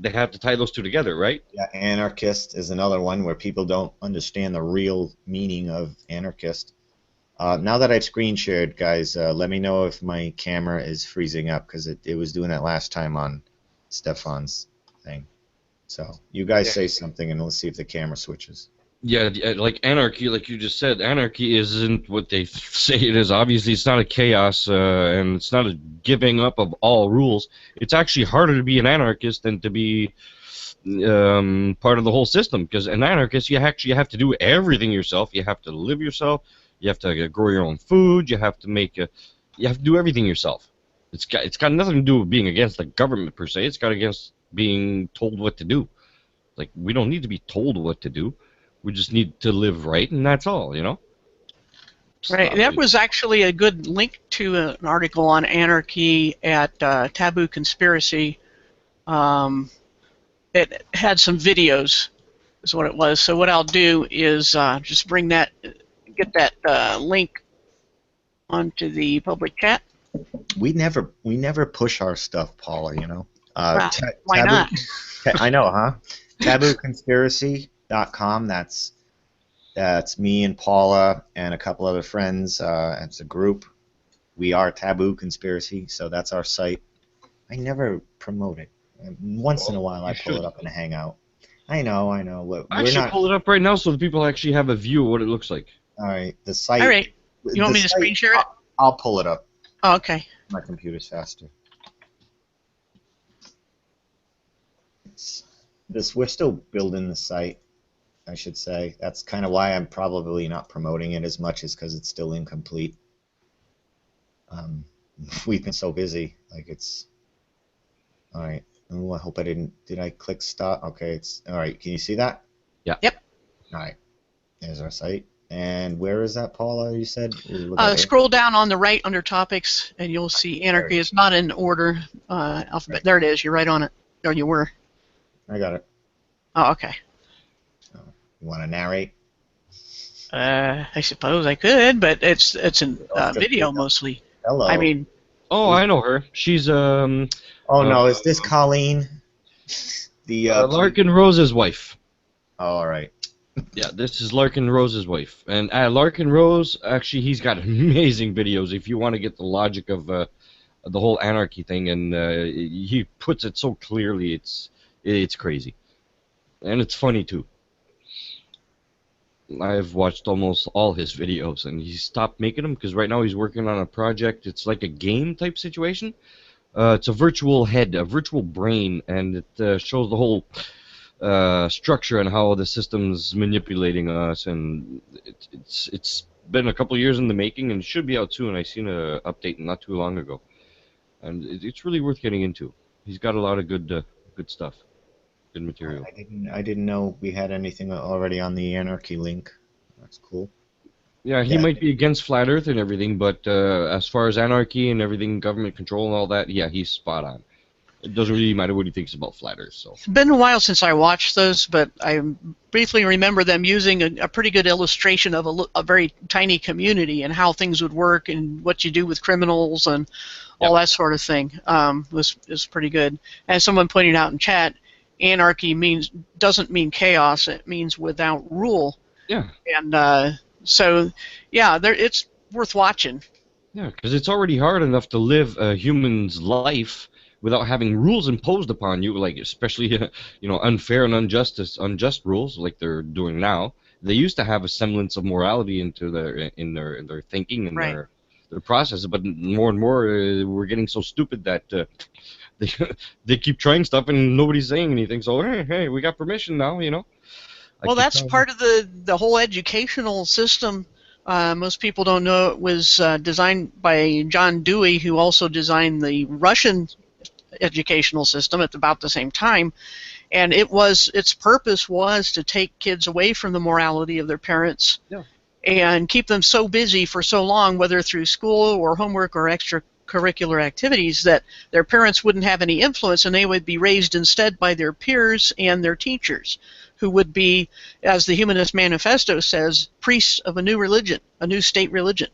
They have to tie those 2 together, right? Yeah, anarchist is another one where people don't understand the real meaning of anarchist. Now that I've screen shared, guys, let me know if my camera is freezing up, because it was doing that last time on Stefan's thing. So you guys say something, and let's see if the camera switches. Yeah, like anarchy, like you just said, anarchy isn't what they say it is. Obviously, it's not a chaos, and it's not a giving up of all rules. It's actually harder to be an anarchist than to be part of the whole system, because an anarchist, you actually have to do everything yourself. You have to live yourself. You have to grow your own food. You have to do everything yourself. It's got nothing to do with being against the government per se. It's got against being told what to do. Like, we don't need to be told what to do. We just need to live right, and that's all, you know? Right. That was actually a good link to an article on anarchy at Taboo Conspiracy. It had some videos, is what it was. So what I'll do is just bring that, get that link onto the public chat. We never push our stuff, Paula. You know. Why not? I know, huh? TabooConspiracy.com. That's me and Paula and a couple other friends. It's a group. We are Taboo Conspiracy, so that's our site. I never promote it. Once in a while, I pull it up in a hangout. I know. I should pull it up right now so the people actually have a view of what it looks like. All right, the site. All right. You want me to screen share it? I'll pull it up. Oh, okay. My computer's faster. We're still building the site, I should say. That's kind of why I'm probably not promoting it as much, is because it's still incomplete. We've been so busy. Like, it's... All right. Oh, I hope I didn't... Did I click stop? Okay, it's... All right, can you see that? Yeah. Yep. All right. There's our site. And where is that, Paula, you said? Scroll down on the right under topics, and you'll see anarchy. It's not in order. Alphabet. There it is. You're right on it. There you were. I got it. Oh, okay. So, you want to narrate? I suppose I could, but it's in video mostly. Hello. I mean... Oh, I know her. She's, Oh, no, is this Colleen? The Larkin Rose's wife. Oh, all right. Yeah, this is Larkin Rose's wife. And Larkin Rose, actually, he's got amazing videos if you want to get the logic of the whole anarchy thing, and he puts it so clearly, it's crazy. And it's funny, too. I've watched almost all his videos, and he stopped making them because right now he's working on a project. It's like a game-type situation. It's a virtual head, a virtual brain, and it shows the whole... structure and how the system's manipulating us, and it's been a couple years in the making, and it should be out soon. I seen a update not too long ago, and it's really worth getting into. He's got a lot of good stuff, good material. I didn't know we had anything already on the anarchy link. That's cool. Yeah, he might be against flat Earth and everything, but as far as anarchy and everything, government control and all that, yeah, he's spot on. It doesn't really matter what he thinks about flat Earth. So. It's been a while since I watched those, but I briefly remember them using a pretty good illustration of a very tiny community and how things would work and what you do with criminals and all that sort of thing. Was pretty good. As someone pointed out in chat, anarchy doesn't mean chaos. It means without rule. Yeah. And so, yeah, it's worth watching. Yeah, because it's already hard enough to live a human's life without having rules imposed upon you, like especially unfair and unjust rules like they're doing now. They used to have a semblance of morality into their thinking and their process, but more and more we're getting so stupid that they keep trying stuff and nobody's saying anything. So hey, we got permission now, you know. Well, that's part of the whole educational system. Most people don't know it was designed by John Dewey, who also designed the Russian educational system at about the same time, and its purpose was to take kids away from the morality of their parents and keep them so busy for so long, whether through school or homework or extracurricular activities, that their parents wouldn't have any influence, and they would be raised instead by their peers and their teachers, who would be, as the Humanist Manifesto says, priests of a new religion, a new state religion.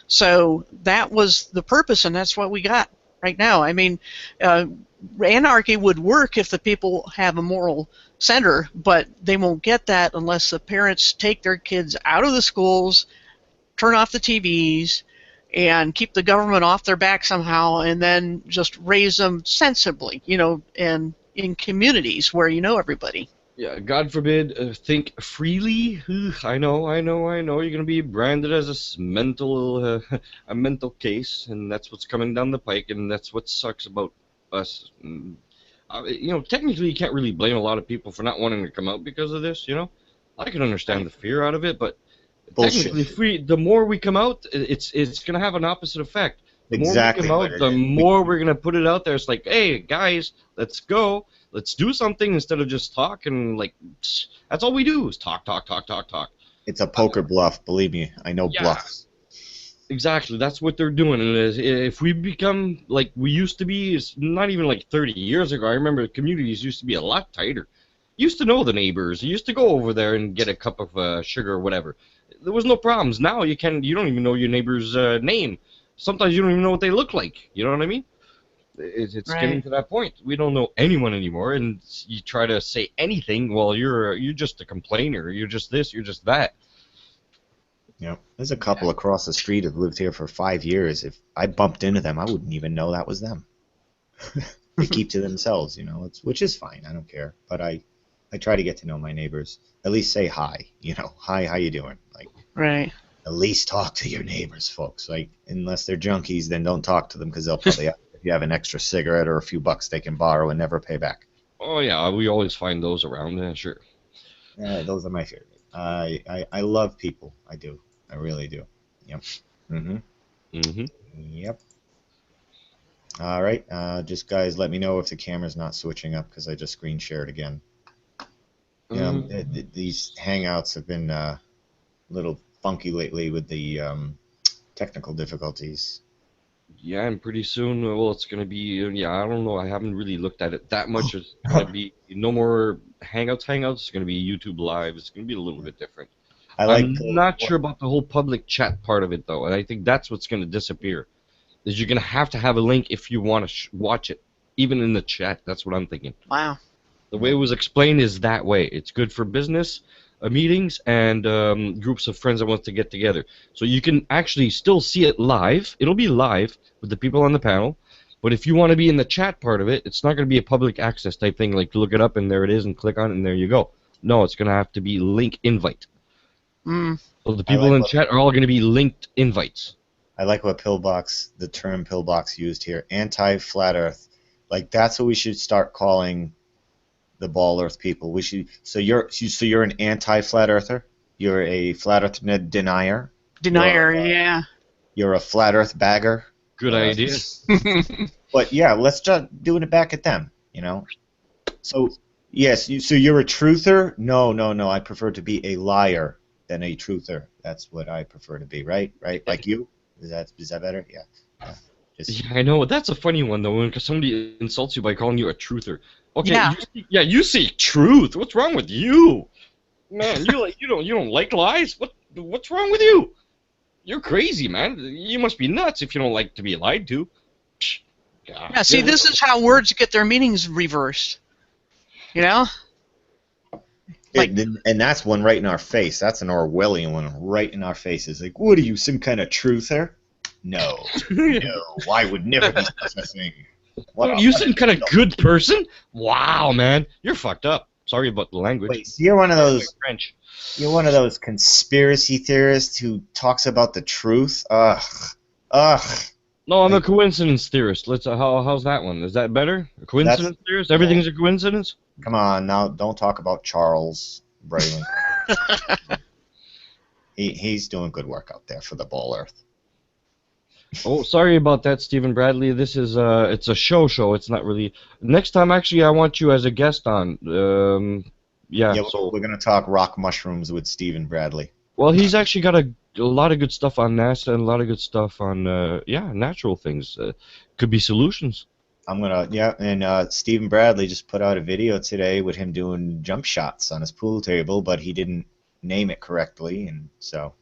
So that was the purpose, and that's what we got right now. I mean, anarchy would work if the people have a moral center, but they won't get that unless the parents take their kids out of the schools, turn off the TVs, and keep the government off their back somehow, and then just raise them sensibly, and in communities where you know everybody. Yeah, God forbid, think freely. I know. You're going to be branded as a mental case, and that's what's coming down the pike, and that's what sucks about us. Technically, you can't really blame a lot of people for not wanting to come out because of this. I can understand the fear out of it, but technically, the more we come out, it's going to have an opposite effect. The more we Exactly. come out, the more we're gonna put it out there. It's like, hey guys, let's go, let's do something instead of just talk and like that's all we do is talk, talk, talk, talk, talk. It's a poker bluff, believe me. I know Yeah. bluffs. Exactly, that's what they're doing. And if we become like we used to be, it's not even like 30 years ago. I remember communities used to be a lot tighter. You used to know the neighbors. You used to go over there and get a cup of sugar or whatever. There was no problems. Now you don't even know your neighbor's name. Sometimes you don't even know what they look like. You know what I mean? It's Right. getting to that point. We don't know anyone anymore, and you try to say anything. Well, you're just a complainer. You're just this. You're just that. Yeah, there's a couple across the street who've lived here for 5 years. If I bumped into them, I wouldn't even know that was them. They keep to themselves, you know, which is fine. I don't care. But I try to get to know my neighbors. At least say hi. You know, hi, how you doing? Like, Right. at least talk to your neighbors, folks. Like, unless they're junkies, then don't talk to them because they'll probably have, if you have an extra cigarette or a few bucks they can borrow and never pay back. Oh yeah, we always find those around. Yeah, sure. Those are my favorite. I love people. I do. I really do. Yep. Yep. All right. Just guys, let me know if the camera's not switching up because I just screen shared again. These hangouts have been a little funky lately with the technical difficulties. Yeah, and pretty soon, well, it's gonna be. Yeah, I don't know. I haven't really looked at it that much. It's gonna be no more Hangouts. It's gonna be YouTube Live. It's gonna be a little bit different. I'm not sure about the whole public chat part of it though, and I think that's what's gonna disappear. Is you're gonna have to have a link if you want to watch it, even in the chat. That's what I'm thinking. Wow. The way it was explained is that way. It's good for business meetings and groups of friends that want to get together. So you can actually still see it live. It'll be live with the people on the panel. But if you want to be in the chat part of it, it's not going to be a public access type thing, like look it up and there it is and click on it and there you go. No, it's going to have to be link invite. Mm. So the people in chat are all going to be linked invites. I like what the term Pillbox used here, anti-flat Earth. Like that's what we should start calling the ball Earth people. We should. So you're an anti-flat Earther. You're a flat Earth denier. Yeah. You're a flat Earth bagger. Good idea. But yeah, let's start doing it back at them. You know. So yes, so you're a truther. No. I prefer to be a liar than a truther. That's what I prefer to be. Right. Like you. Is that better? Yeah. Yeah, I know. That's a funny one though, because somebody insults you by calling you a truther. Okay, yeah. You seek truth. What's wrong with you, man? You don't like lies. What's wrong with you? You're crazy, man. You must be nuts if you don't like to be lied to. God. Yeah. See, this is how words get their meanings reversed. You know. And that's one right in our face. That's an Orwellian one right in our faces. Like, what are you, some kind of truther? No. I would never be such a thing. You some kind of good person? Wow, man, you're fucked up. Sorry about the language. Wait, so you're one of those French. You're one of those conspiracy theorists who talks about the truth. Ugh. No, I'm a coincidence theorist. How's that one? Is that better? A coincidence theorist? Everything's a coincidence? Come on, now don't talk about Charles Braylon. He's doing good work out there for the ball Earth. Oh, sorry about that, Stephen Bradley. This is it's a show. It's not really. Next time, actually, I want you as a guest on. So we're gonna talk rock mushrooms with Stephen Bradley. Well, he's actually got a lot of good stuff on NASA and a lot of good stuff on natural things. Could be solutions. And Stephen Bradley just put out a video today with him doing jump shots on his pool table, but he didn't name it correctly, and so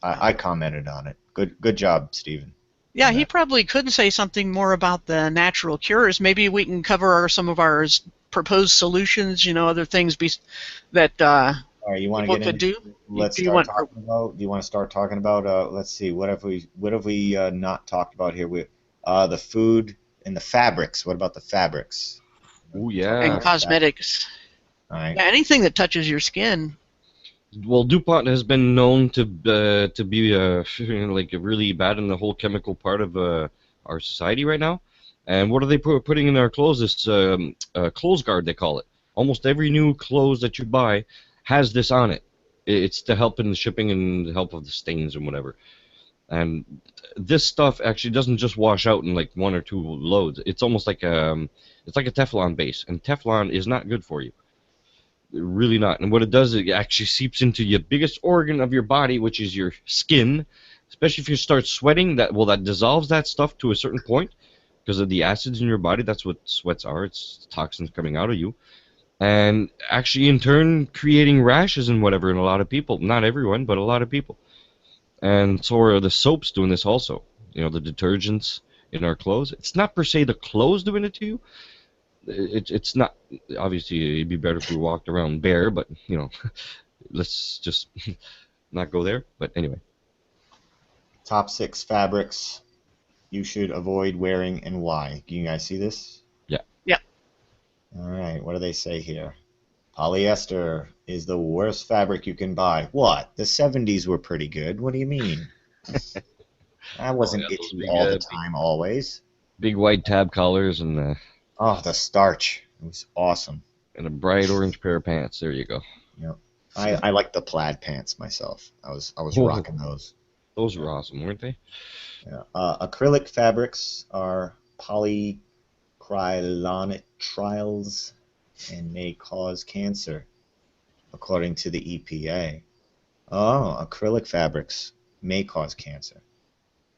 I commented on it. Good job, Stephen. Yeah, he probably could say something more about the natural cures. Maybe we can cover some of our proposed solutions. Other things that all right, you want to get into? Let's start talking about. Do you want to start talking about? Let's see. What have we not talked about here? The food and the fabrics. What about the fabrics? Oh yeah. And cosmetics. All right. Yeah, anything that touches your skin. Well, DuPont has been known to be like really bad in the whole chemical part of our society right now. And what are they putting in our clothes? This clothes guard, they call it. Almost every new clothes that you buy has this on it. It's to help in the shipping and the help of the stains and whatever. And this stuff actually doesn't just wash out in like 1 or 2 loads. It's almost like it's like a Teflon base, and Teflon is not good for you. Really not. And what it does is it actually seeps into your biggest organ of your body, which is your skin. Especially if you start sweating, that dissolves that stuff to a certain point because of the acids in your body. That's what sweats are. It's toxins coming out of you, and actually in turn creating rashes and whatever in a lot of people. Not everyone, but a lot of people. And so are the soaps doing this also. The detergents in our clothes. It's not per se the clothes doing it to you. It's not. Obviously, it'd be better if we walked around bare, but let's just not go there. But anyway. Top 6 fabrics you should avoid wearing and why. Can you guys see this? Yeah. Yeah. All right. What do they say here? Polyester is the worst fabric you can buy. What? The 70s were pretty good. What do you mean? I wasn't itchy all the time, always. Big white tab collars and oh, the starch. It was awesome. And a bright orange pair of pants. There you go. Yep. I like the plaid pants myself. I was rocking those. Those were awesome, weren't they? Yeah. Acrylic fabrics are polyacrylonitriles and may cause cancer, according to the EPA. Oh, acrylic fabrics may cause cancer.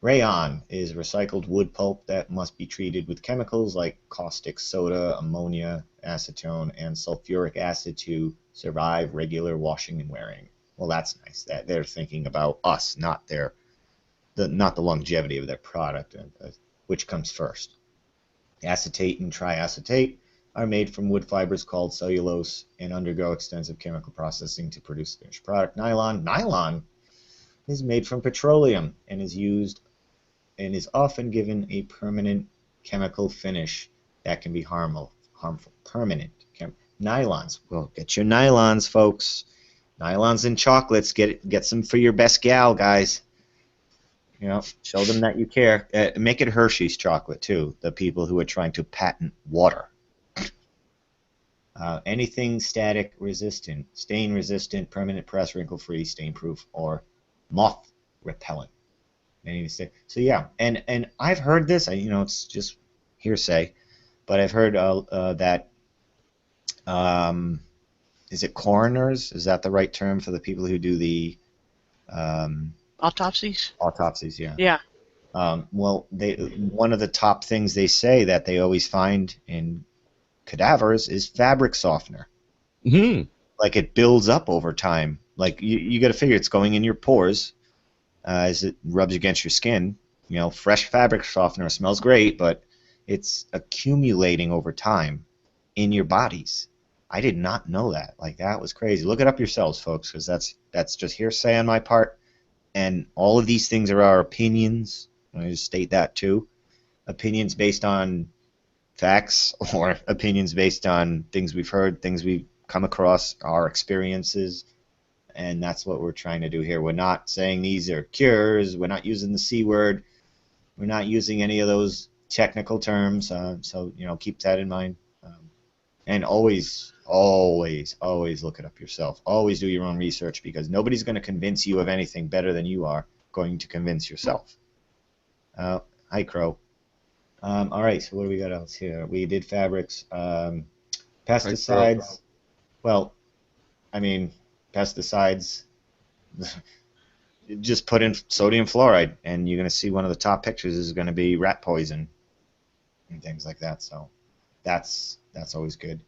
Rayon is recycled wood pulp that must be treated with chemicals like caustic soda, ammonia, acetone, and sulfuric acid to survive regular washing and wearing. Well, that's nice. That they're thinking about us, not the longevity of their product, which comes first. Acetate and triacetate are made from wood fibers called cellulose and undergo extensive chemical processing to produce the finished product. Nylon is made from petroleum and is often given a permanent chemical finish that can be harmful. Permanent. Nylons. Well, get your nylons, folks. Nylons and chocolates. Get some for your best gal, guys. Show them that you care. Make it Hershey's chocolate, too, the people who are trying to patent water. Anything static resistant, stain resistant, permanent press, wrinkle free, stain proof, or moth repellent. So yeah, and I've heard this. It's just hearsay, but I've heard that. Is it coroners? Is that the right term for the people who do the autopsies? Autopsies, yeah. Yeah. Well, one of the top things they say that they always find in cadavers is fabric softener. Mm-hmm. Like it builds up over time. Like you got to figure it's going in your pores as it rubs against your skin. Fresh fabric softener smells great, but it's accumulating over time in your bodies. I did not know that. Like, that was crazy. Look it up yourselves, folks, because that's just hearsay on my part. And all of these things are our opinions. I just state that too. Opinions based on facts or opinions based on things we've heard, things we've come across, our experiences. And that's what we're trying to do here. We're not saying these are cures. We're not using the C word. We're not using any of those technical terms. So keep that in mind. And always look it up yourself. Always do your own research, because nobody's going to convince you of anything better than you are going to convince yourself. Hi, Crow. All right, so what do we got else here? We did fabrics. Pesticides. Well, I mean, pesticides. Just put in sodium fluoride, and you're going to see one of the top pictures is going to be rat poison and things like that. So that's always good.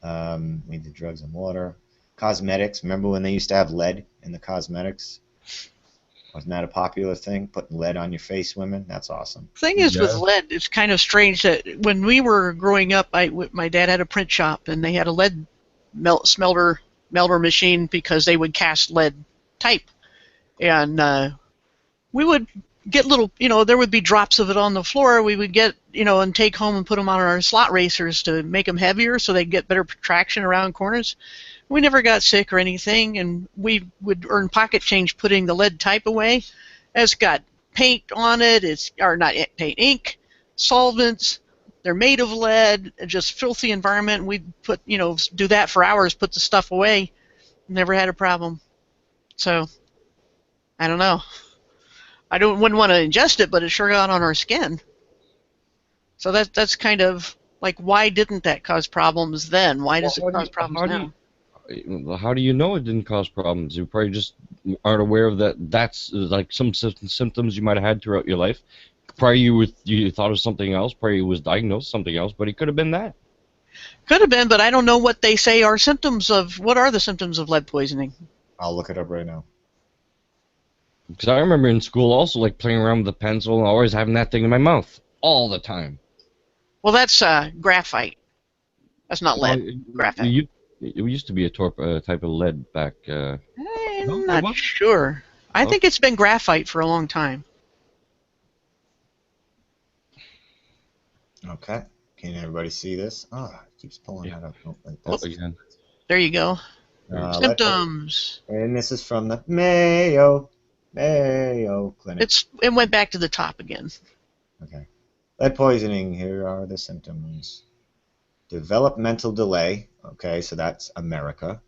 We did drugs and water. Cosmetics. Remember when they used to have lead in the cosmetics? Wasn't that a popular thing? Putting lead on your face, women? That's awesome. Thing is, with lead, it's kind of strange that when we were growing up, my dad had a print shop, and they had a lead smelter machine because they would cast lead type. And we would get little, there would be drops of it on the floor. We would get, and take home and put them on our slot racers to make them heavier so they'd get better traction around corners. We never got sick or anything, and we would earn pocket change putting the lead type away. It's got paint on it, or not paint, ink, solvents. They're made of lead, just filthy environment. We'd put, do that for hours, put the stuff away. Never had a problem. So, I don't know. wouldn't want to ingest it, but it sure got on our skin. So that's kind of like, why didn't that cause problems then? Why does it cause problems now? How do you know it didn't cause problems? You probably just aren't aware of that. That's like some symptoms you might have had throughout your life. Probably you thought of something else. Probably it was diagnosed something else, but it could have been that. Could have been, but I don't know what they say are symptoms of. What are the symptoms of lead poisoning? I'll look it up right now. Because I remember in school also like playing around with a pencil and always having that thing in my mouth all the time. Well, that's graphite. That's not lead. Graphite. It used to be a type of lead back. I'm not sure. I think it's been graphite for a long time. Okay. Can everybody see this? Oh, it keeps pulling that up. Like this. Again. There you go. Symptoms. And this is from the Mayo Clinic. It went back to the top again. Okay. Lead poisoning. Here are the symptoms. Developmental delay. Okay, so that's America.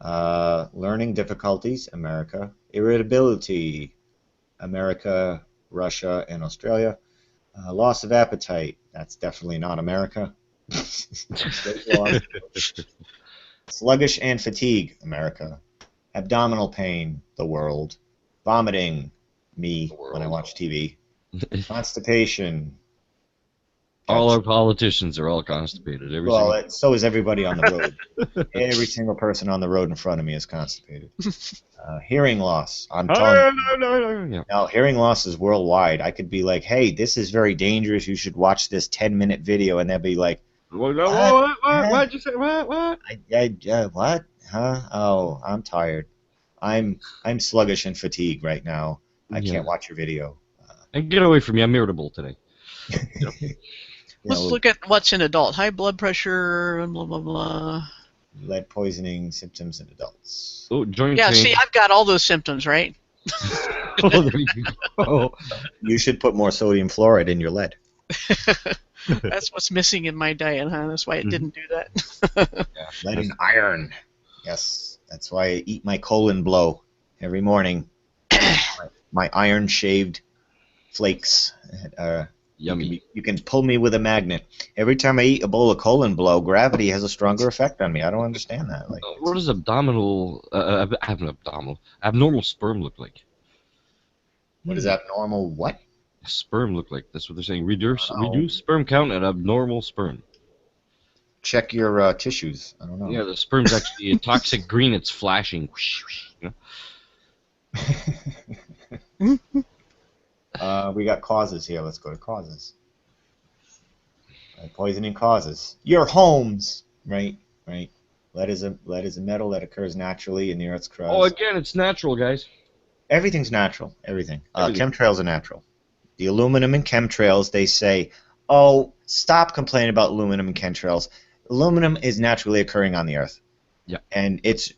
Learning difficulties. America. Irritability. America, Russia, and Australia. Loss of appetite. That's definitely not America. Sluggish and fatigue. America. Abdominal pain. The world. Vomiting. Me when I watch TV. Constipation. All our politicians are all constipated. So is everybody on the road. Every single person on the road in front of me is constipated. Hearing loss. I'm telling you. Now, hearing loss is worldwide. I could be like, hey, this is very dangerous. You should watch this 10-minute video. And they'll be like, what? What'd you say? What? What? Huh? Oh, I'm tired. I'm sluggish and fatigued right now. I can't watch your video. And get away from me. I'm irritable today. Let's look at what's in adult. High blood pressure, blah, blah, blah. Lead poisoning symptoms in adults. Oh, joint pain. See, I've got all those symptoms, right? There you go. You should put more sodium fluoride in your lead. That's what's missing in my diet, huh? That's why it didn't do that. Lead and iron. Yes, that's why I eat my colon blow every morning. My iron-shaved flakes. Yummy. You can pull me with a magnet. Every time I eat a bowl of colon blow, gravity has a stronger effect on me. I don't understand that. Like, what does abnormal sperm look like? What is abnormal what? Sperm look like. That's what they're saying. Reduce sperm count and abnormal sperm. Check your tissues. I don't know. Yeah, the sperm's actually a toxic green. It's flashing. You know? We got causes here. Let's go to causes. Poisoning causes. Your homes, right? Lead is a metal that occurs naturally in the Earth's crust. Oh, again, it's natural, guys. Everything's natural. Everything. Chemtrails are natural. The aluminum in chemtrails, they say, oh, stop complaining about aluminum and chemtrails. Aluminum is naturally occurring on the Earth. Yeah. And it's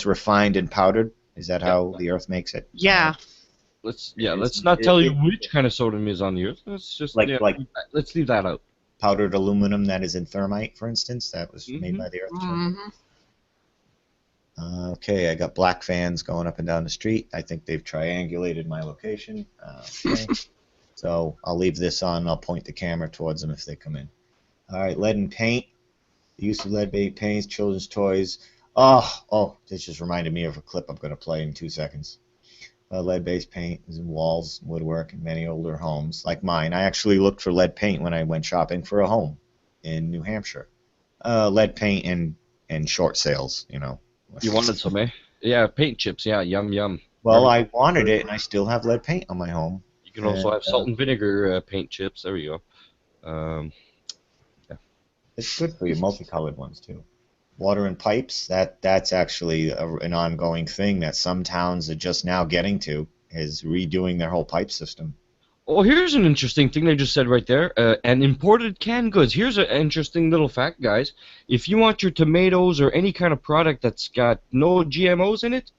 refined and powdered. Is that how the Earth makes it? Yeah. Let's not tell you which kind of sodium is on the Earth. Let's just let's leave that out. Powdered aluminum that is in thermite, for instance, that was made by the Earth. Okay, I got black fans going up and down the street. I think they've triangulated my location. Okay. So I'll leave this on. I'll point the camera towards them if they come in. All right, lead and paint. The use of lead-based paints, children's toys. Oh, this just reminded me of a clip I'm going to play in 2 seconds. Lead-based paint is in walls, woodwork, and many older homes like mine. I actually looked for lead paint when I went shopping for a home in New Hampshire. Lead paint and short sales, you know. You wanted some, eh? Yeah, paint chips. Yeah, yum. Well, I wanted it, and I still have lead paint on my home. You can also have salt and vinegar paint chips. There you go. Yeah. It's good for you, multicolored ones too. Water and pipes, that's actually an ongoing thing that some towns are just now getting to, is redoing their whole pipe system. Oh, here's an interesting thing they just said right there. And imported canned goods. Here's an interesting little fact, guys. If you want your tomatoes or any kind of product that's got no GMOs in it,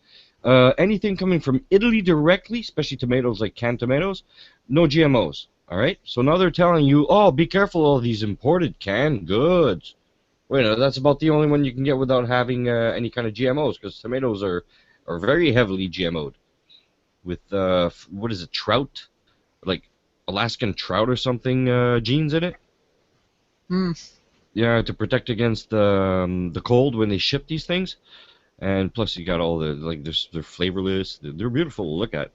anything coming from Italy directly, especially tomatoes like canned tomatoes, no GMOs. All right? So now they're telling you, oh, be careful of these imported canned goods. Wait, no, that's about the only one you can get without having any kind of GMOs, because tomatoes are very heavily GMO'd. with what is it, trout, like Alaskan trout or something, genes in it. Hmm. Yeah, to protect against the cold when they ship these things. And plus, you got all the they're flavorless. They're beautiful to look at.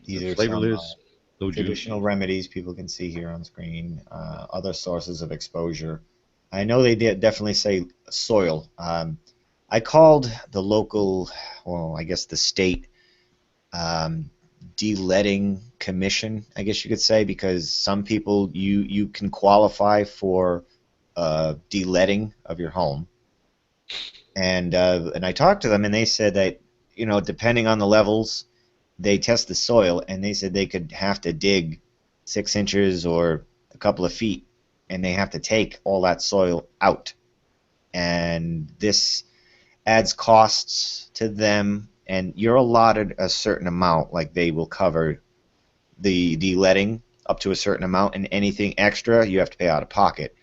They're These are some flavorless, no juice. traditional remedies people can see here on screen. Other sources of exposure. I know they did definitely say soil. I called the local, well, I guess the state um, de-leading commission, I guess you could say, because some people you can qualify for de-leading of your home, and I talked to them, and they said that depending on the levels, they test the soil, and they said they could have to dig 6 inches or a couple of feet, and they have to take all that soil out, and this adds costs to them, and you're allotted a certain amount, like they will cover the letting up to a certain amount, and anything extra you have to pay out of pocket.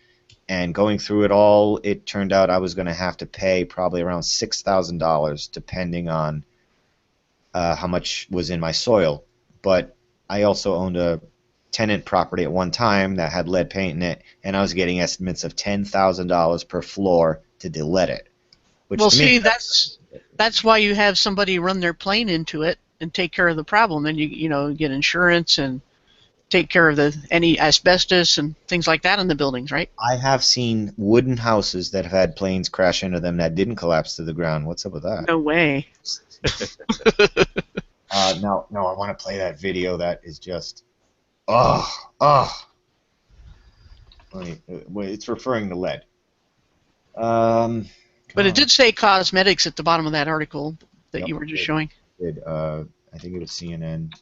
And going through it all, it turned out I was going to have to pay probably around $6,000, depending on how much was in my soil. But I also owned a tenant property at one time that had lead paint in it, and I was getting estimates of $10,000 per floor to de-lead it. Which Well, to me, see, that's why you have somebody run their plane into it and take care of the problem. Then you get insurance and take care of any asbestos and things like that in the buildings, right? I have seen wooden houses that have had planes crash into them that didn't collapse to the ground. What's up with that? No way. No, I want to play that video. That is just, oh. Wait, it's referring to lead. But it did say cosmetics at the bottom of that article that you were just showing. I think it was CNN.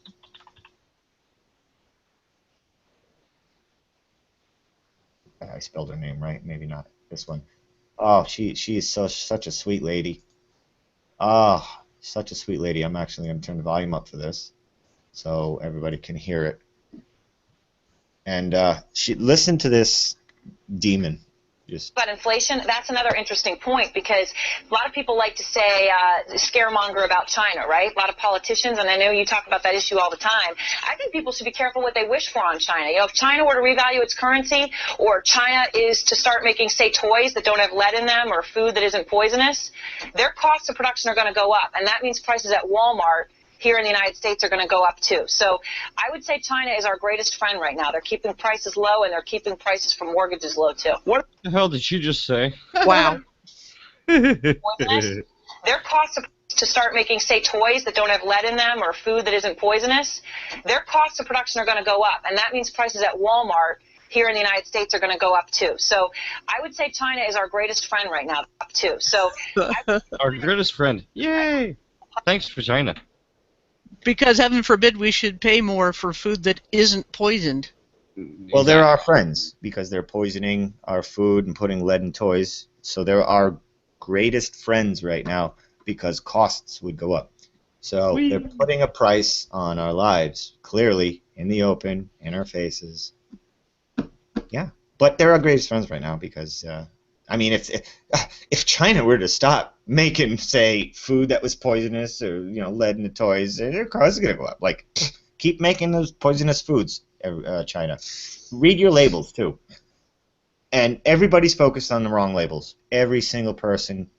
I spelled her name right. Maybe not this one. Oh, she is such a sweet lady. Oh, such a sweet lady. I'm actually going to turn the volume up for this so everybody can hear it. And listen to this demon. About inflation, that's another interesting point, because a lot of people like to say scaremonger about China, right? A lot of politicians, and I know you talk about that issue all the time. I think people should be careful what they wish for on China. If China were to revalue its currency, or China is to start making, say, toys that don't have lead in them or food that isn't poisonous, their costs of production are going to go up, and that means prices at Walmart here in the United States are going to go up too. So I would say China is our greatest friend right now. They're keeping prices low, and they're keeping prices for mortgages low too. What the hell did she just say? Wow. Their costs to start making, say, toys that don't have lead in them or food that isn't poisonous, their costs of production are going to go up, and that means prices at Walmart here in the United States are going to go up too. So I would say China is our greatest friend right now, up too. So Our greatest friend. Yay! Thanks for China. Because heaven forbid we should pay more for food that isn't poisoned. Well, they're our friends because they're poisoning our food and putting lead in toys. So they're our greatest friends right now because costs would go up. So they're putting a price on our lives, clearly, in the open, in our faces. Yeah, but they're our greatest friends right now because, if China were to stop making, say, food that was poisonous or lead in the toys, their costs are gonna go up. Like, keep making those poisonous foods, China. Read your labels too. And everybody's focused on the wrong labels. Every single person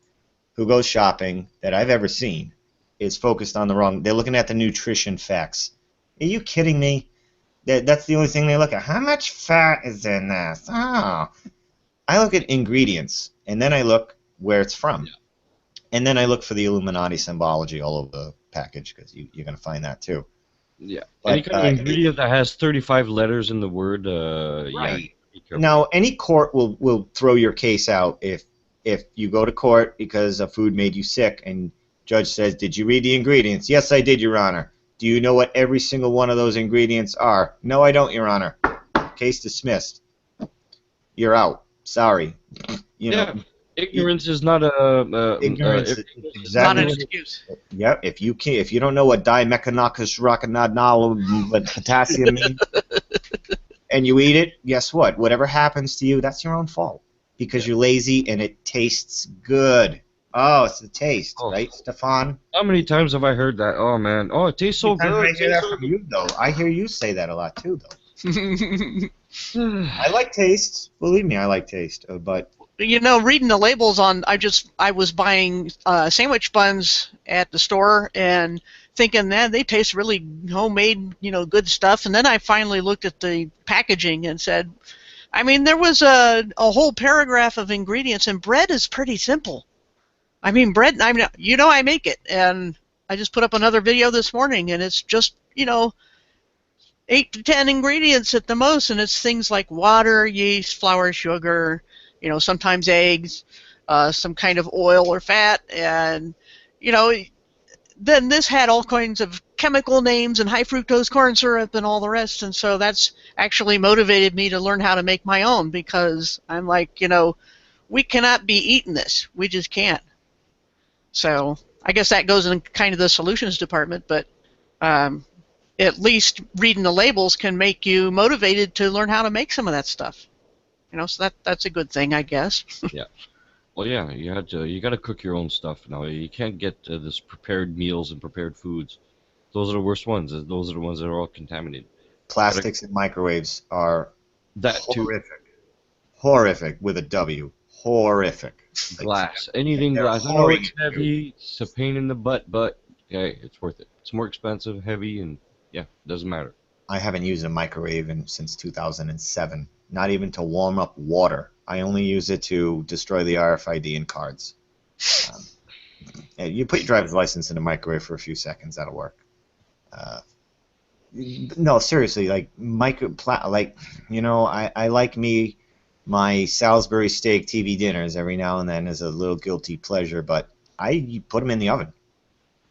who goes shopping that I've ever seen is focused on the wrong. They're looking at the nutrition facts. Are you kidding me? That's the only thing they look at. How much fat is in this? Oh. I look at ingredients, and then I look where it's from. Yeah. And then I look for the Illuminati symbology all over the package, because you're going to find that too. Yeah. But, any kind of ingredient that has 35 letters in the word, right. Yeah. Now, any court will throw your case out if you go to court because a food made you sick, and judge says, did you read the ingredients? Yes, I did, Your Honor. Do you know what every single one of those ingredients are? No, I don't, Your Honor. Case dismissed. You're out. Sorry. Ignorance is not a ignorance is exactly not an excuse. Yep. If you don't know what dimethylcrocanol potassium means, and you eat it, guess what? Whatever happens to you, that's your own fault because you're lazy and it tastes good. Oh, it's the taste, Oh, right, Stefan? how many times have I heard that? Oh man, oh it tastes so Sometimes good. I hear that from you, though. I hear you say that a lot too, though. Good. I like taste. Believe me, I like taste. But You know, reading the labels on, I was buying sandwich buns at the store and thinking that they taste really homemade, good stuff. And then I finally looked at the packaging and said, I mean, there was a whole paragraph of ingredients, and bread is pretty simple. I mean, bread, I mean, I make it, and I just put up another video this morning, and it's just, 8 to 10 ingredients at the most, and it's things like water, yeast, flour, sugar, sometimes eggs, some kind of oil or fat, and you know, then this had all kinds of chemical names and high fructose corn syrup and all the rest, and so that's actually motivated me to learn how to make my own, because I'm like, we cannot be eating this. We just can't. So I guess that goes in kind of the solutions department, but at least reading the labels can make you motivated to learn how to make some of that stuff. So that's a good thing, I guess. Yeah. Well, yeah, you got to cook your own stuff now. You can't get this prepared meals and prepared foods. Those are the worst ones. Those are the ones that are all contaminated. plastics and microwaves are That too. horrific. Horrific with a W. Horrific. Glass, anything they're glass. I know pouring it's it through. heavy, it's a pain in the butt, but hey, it's worth it. It's more expensive, heavy, and yeah, doesn't matter. I haven't used a microwave since 2007. Not even to warm up water. I only use it to destroy the RFID in cards. Yeah, you put your driver's license in the microwave for a few seconds, that'll work. No, seriously, like I like my Salisbury steak TV dinners every now and then as a little guilty pleasure, but I put them in the oven.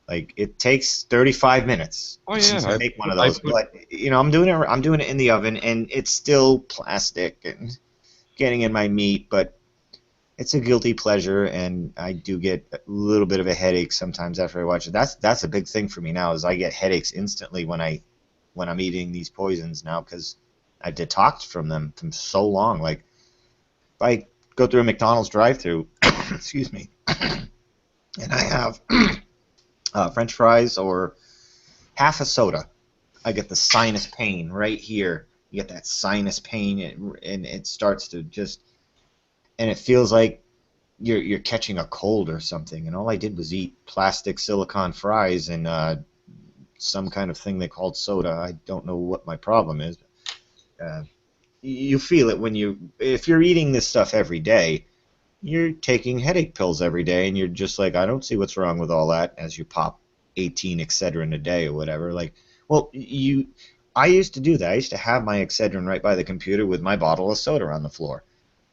Like, it takes 35 minutes Oh yeah, to make one of those, but I'm doing it in the oven, and it's still plastic and getting in my meat, but it's a guilty pleasure, and I do get a little bit of a headache sometimes after I watch it. That's a big thing for me now, is I get headaches instantly when I'm eating these poisons now, because I detoxed from them from so long. Like, if I go through a McDonald's drive-through, excuse me, and I have French fries or half a soda, I get the sinus pain right here. You get that sinus pain, and it starts to and it feels like you're catching a cold or something. And all I did was eat plastic silicone fries and some kind of thing they called soda. I don't know what my problem is. You feel it if you're eating this stuff every day. You're taking headache pills every day, and you're just like, I don't see what's wrong with all that, as you pop 18 Excedrin a day or whatever. Like, well, I used to do that. I used to have my Excedrin right by the computer with my bottle of soda on the floor.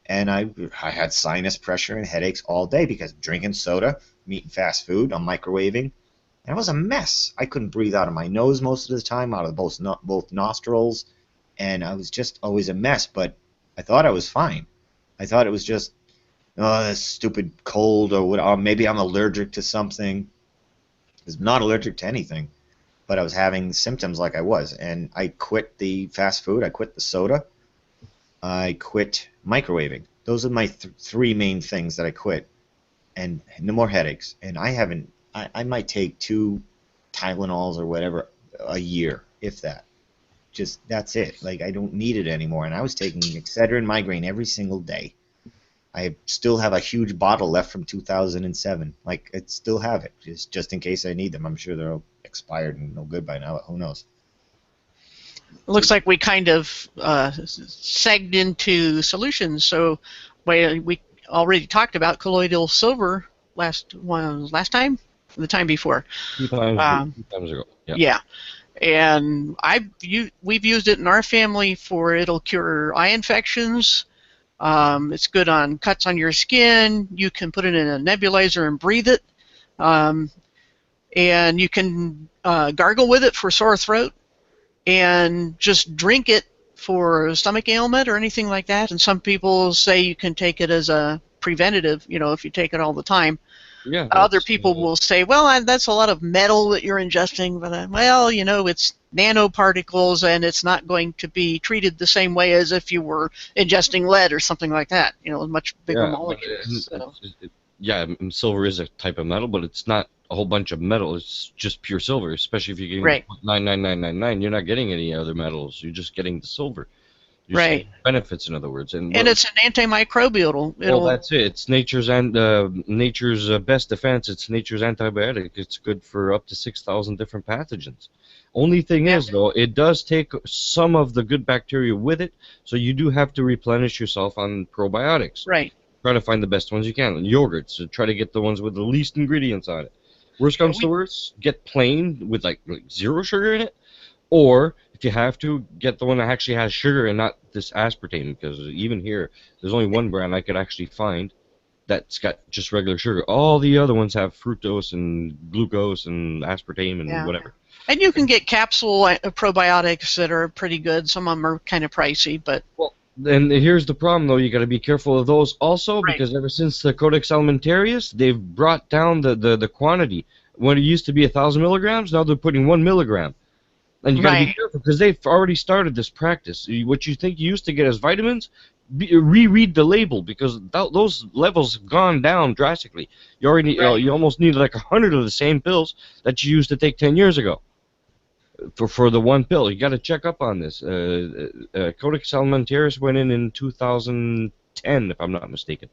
And I had sinus pressure and headaches all day because of drinking soda, I'm eating fast food, I'm microwaving. And it was a mess. I couldn't breathe out of my nose most of the time, out of both nostrils, and I was just always a mess. But I thought I was fine. I thought it was just, oh, this stupid cold, or maybe I'm allergic to something. I was not allergic to anything, but I was having symptoms like I was. And I quit the fast food. I quit the soda. I quit microwaving. Those are my three main things that I quit. And no more headaches. And I might take 2 Tylenols or whatever a year, if that. Just, that's it. Like, I don't need it anymore. And I was taking Excedrin migraine every single day. I still have a huge bottle left from 2007. Like, I still have it, just in case I need them. I'm sure they're all expired and no good by now, but who knows? It looks like we kind of segged into solutions. So we already talked about colloidal silver last time, the time before. 2 times, 2 times ago. Yeah. Yeah. And we've used it in our family it'll cure eye infections. It's good on cuts on your skin. You can put it in a nebulizer and breathe it. And you can gargle with it for sore throat, and just drink it for a stomach ailment or anything like that. And some people say you can take it as a preventative, if you take it all the time. Yeah. Other people will say, well, that's a lot of metal that you're ingesting. But, it's nanoparticles, and it's not going to be treated the same way as if you were ingesting lead or something like that, much bigger molecules. yeah, silver is a type of metal, but it's not a whole bunch of metal. It's just pure silver. Especially if you're getting Right. 99999, you're not getting any other metals. You're just getting the silver. You're just Right. getting benefits, in other words. And And it's an antimicrobial. well, that's it. It's nature's best defense. It's nature's antibiotic. It's good for up to 6,000 different pathogens. Only thing is, though, it does take some of the good bacteria with it, so you do have to replenish yourself on probiotics. Right. Try to find the best ones you can. And yogurts, so try to get the ones with the least ingredients on it. Worst comes to worst, get plain with like zero sugar in it, or if you have to, get the one that actually has sugar and not this aspartame, because even here, there's only one brand I could actually find that's got just regular sugar. All the other ones have fructose and glucose and aspartame and whatever. And you can get capsule probiotics that are pretty good. Some of them are kind of pricey, but... Well, and here's the problem, though. You got to be careful of those also, because ever since the Codex Alimentarius, they've brought down the quantity. When it used to be 1,000 milligrams, now they're putting 1 milligram. And you got to be careful, because they've already started this practice. What you think you used to get as vitamins, reread the label, because those levels have gone down drastically. You already you almost need like 100 of the same pills that you used to take 10 years ago for the one pill. You got to check up on this. Codex Alimentarius went in 2010, if I'm not mistaken,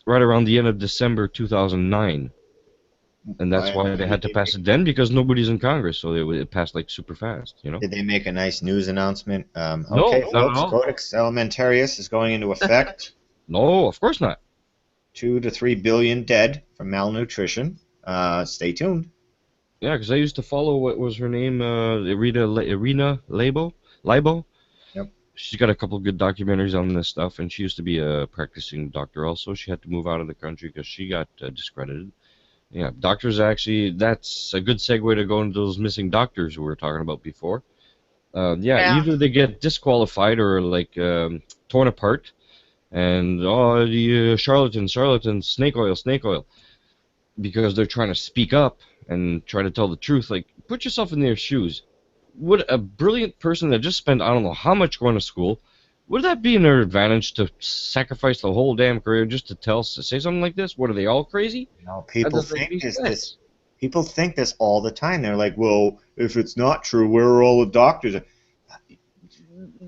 right around the end of December 2009. And that's why they had to pass it then, because nobody's in Congress, so it passed like super fast, you know. Did they make a nice news announcement? No, okay, not folks, at all. Codex Alimentarius is going into effect. No, of course not. 2 to 3 billion dead from malnutrition. Stay tuned. Yeah, because I used to follow, what was her name, Irina Libo. Yep. She's got a couple good documentaries on this stuff, and she used to be a practicing doctor also. She had to move out of the country because she got discredited. Yeah, doctors actually, that's a good segue to go into those missing doctors we were talking about before. Either they get disqualified or like torn apart, and the charlatans, snake oil, because they're trying to speak up and try to tell the truth. Like, put yourself in their shoes. Would a brilliant person that just spent I don't know how much going to school, would that be in their advantage to sacrifice the whole damn career just to say something like this? What, are they all crazy? No, people think this. People think this all the time. They're like, well, if it's not true, where are all the doctors?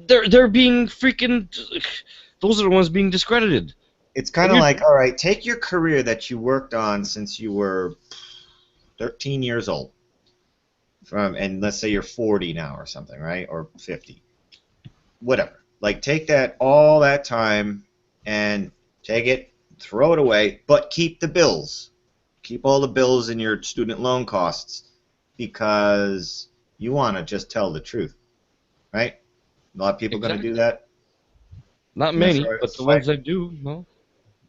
They're being freaking. Those are the ones being discredited. It's kind of like, all right, take your career that you worked on since you were 13 years old, and let's say you're 40 now or something, right, or 50, whatever. Like, take all that time and take it, throw it away, but keep the bills. Keep all the bills and your student loan costs, because you want to just tell the truth, right? A lot of people going to do that. Not many, but the ones that do, no.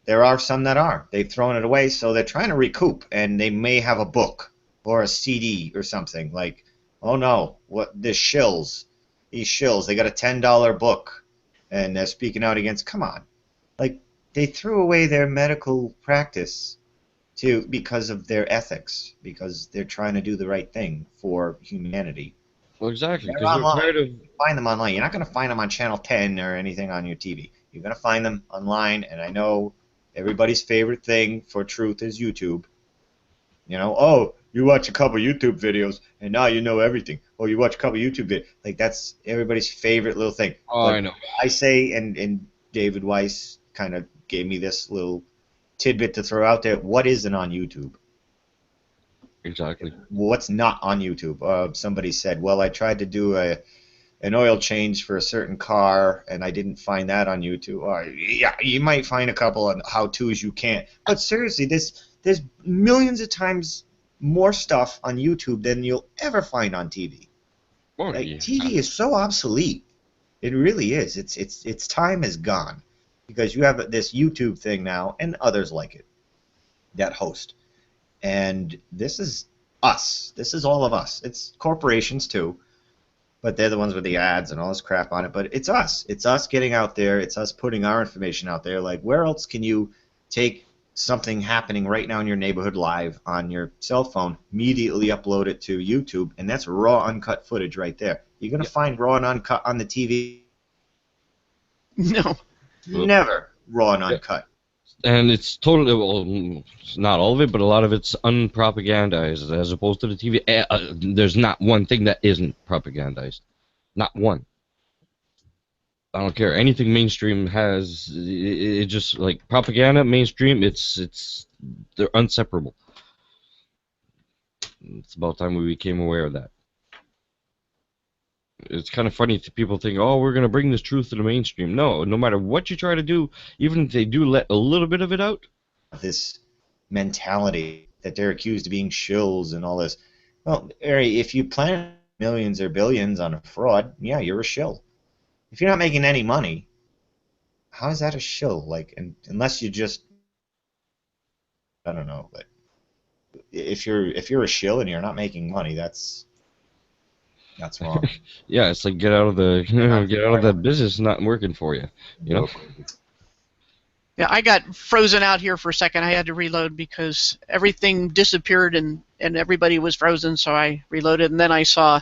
There are some that are. They've thrown it away, so they're trying to recoup, and they may have a book or a CD or something. Like, oh no, these shills, they got a $10 book, and they're speaking out against. Come on, like, they threw away their medical practice because of their ethics, because they're trying to do the right thing for humanity. Well, exactly. They're online. You find them online. You're not going to find them on Channel 10 or anything on your TV. You're going to find them online, and I know everybody's favorite thing for truth is YouTube. You know, oh, you watch a couple YouTube videos, and now you know everything. Oh, you watch a couple YouTube videos. Like, that's everybody's favorite little thing. Oh, but I know. I say, and David Weiss kind of gave me this little tidbit to throw out there. What isn't on YouTube? Exactly. What's not on YouTube? Somebody said, well, I tried to do an oil change for a certain car, and I didn't find that on YouTube. Yeah, you might find a couple of how-tos you can't. But seriously, there's millions of times more stuff on YouTube than you'll ever find on TV. Well, like, TV is so obsolete. It really is. Its time is gone, because you have this YouTube thing now, and others like it that host. And this is us. This is all of us. It's corporations too, but they're the ones with the ads and all this crap on it. But it's us. It's us getting out there. It's us putting our information out there. Like, where else can you take something happening right now in your neighborhood live on your cell phone, immediately upload it to YouTube, and that's raw, uncut footage right there. You're going to find raw and uncut on the TV? No. Never raw and uncut. And it's totally, well, not all of it, but a lot of it's unpropagandized as opposed to the TV. There's not one thing that isn't propagandized. Not one. I don't care. Anything mainstream has, it just, like, propaganda, mainstream, they're inseparable. It's about time we became aware of that. It's kind of funny that people think, oh, we're going to bring this truth to the mainstream. No matter what you try to do, even if they do let a little bit of it out. This mentality that they're accused of being shills and all this. Well, Harry, if you plan millions or billions on a fraud, yeah, you're a shill. If you're not making any money, how is that a shill? Like, unless you just, I don't know, but if you're a shill and you're not making money, that's wrong. Yeah, it's like get out of that business not working for you. You know. Yeah, I got frozen out here for a second. I had to reload because everything disappeared and everybody was frozen, so I reloaded, and then I saw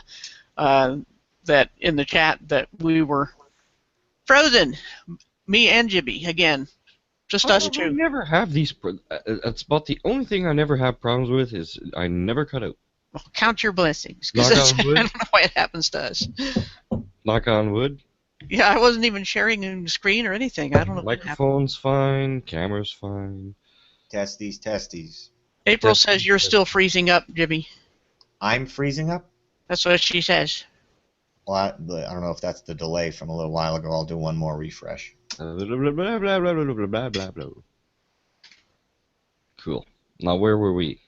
that in the chat that we were frozen, me and Jibby again, just us two. I never have these. That's about the only thing I never have problems with is I never cut out. Well, count your blessings, because I don't know why it happens to us. Knock on wood. Yeah, I wasn't even sharing a screen or anything. I don't know. Microphone's fine. Camera's fine. Testes. April says you're still freezing up, Jibby. I'm freezing up? That's what she says. Well, I don't know if that's the delay from a little while ago. I'll do one more refresh. Cool. Now, where were we?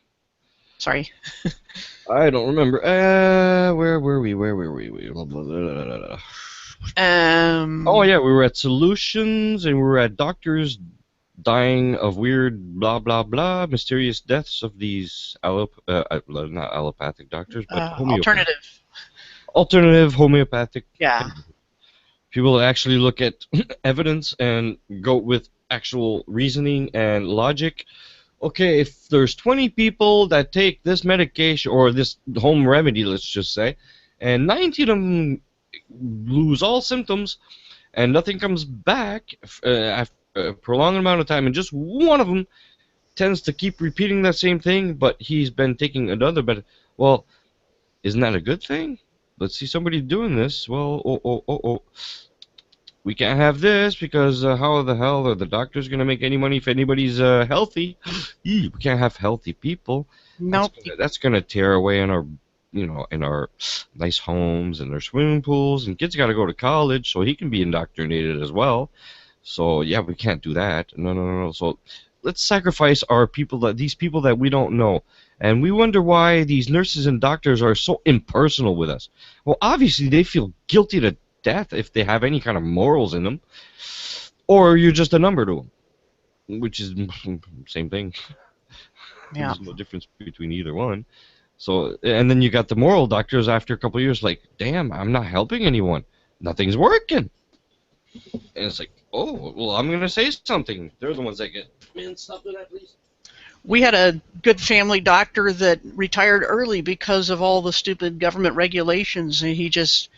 Sorry. I don't remember. Where were we? Oh yeah, we were at solutions, and we were at doctors dying of weird blah blah blah, mysterious deaths of these not allopathic doctors, but alternative homeopathic. Yeah. People that actually look at evidence and go with actual reasoning and logic. Okay, if there's 20 people that take this medication or this home remedy, let's just say, and 90 of them lose all symptoms and nothing comes back after a prolonged amount of time, and just one of them tends to keep repeating that same thing, but he's been taking another better. Well, isn't that a good thing? Let's see somebody doing this. Well, we can't have this because how the hell are the doctors going to make any money if anybody's healthy? We can't have healthy people. Nope. That's going to tear away in our, in our nice homes and their swimming pools, and kids got to go to college so he can be indoctrinated as well. So yeah, we can't do that. No. So let's sacrifice these people that we don't know. And we wonder why these nurses and doctors are so impersonal with us. Well, obviously they feel guilty to death if they have any kind of morals in them, or you're just a number to them, which is same thing. Yeah. There's no difference between either one. So, and then you got the moral doctors after a couple of years, like, damn, I'm not helping anyone. Nothing's working. And it's like, oh, well, I'm gonna say something. They're the ones that get. Man, stop doing that, please. We had a good family doctor that retired early because of all the stupid government regulations, and he just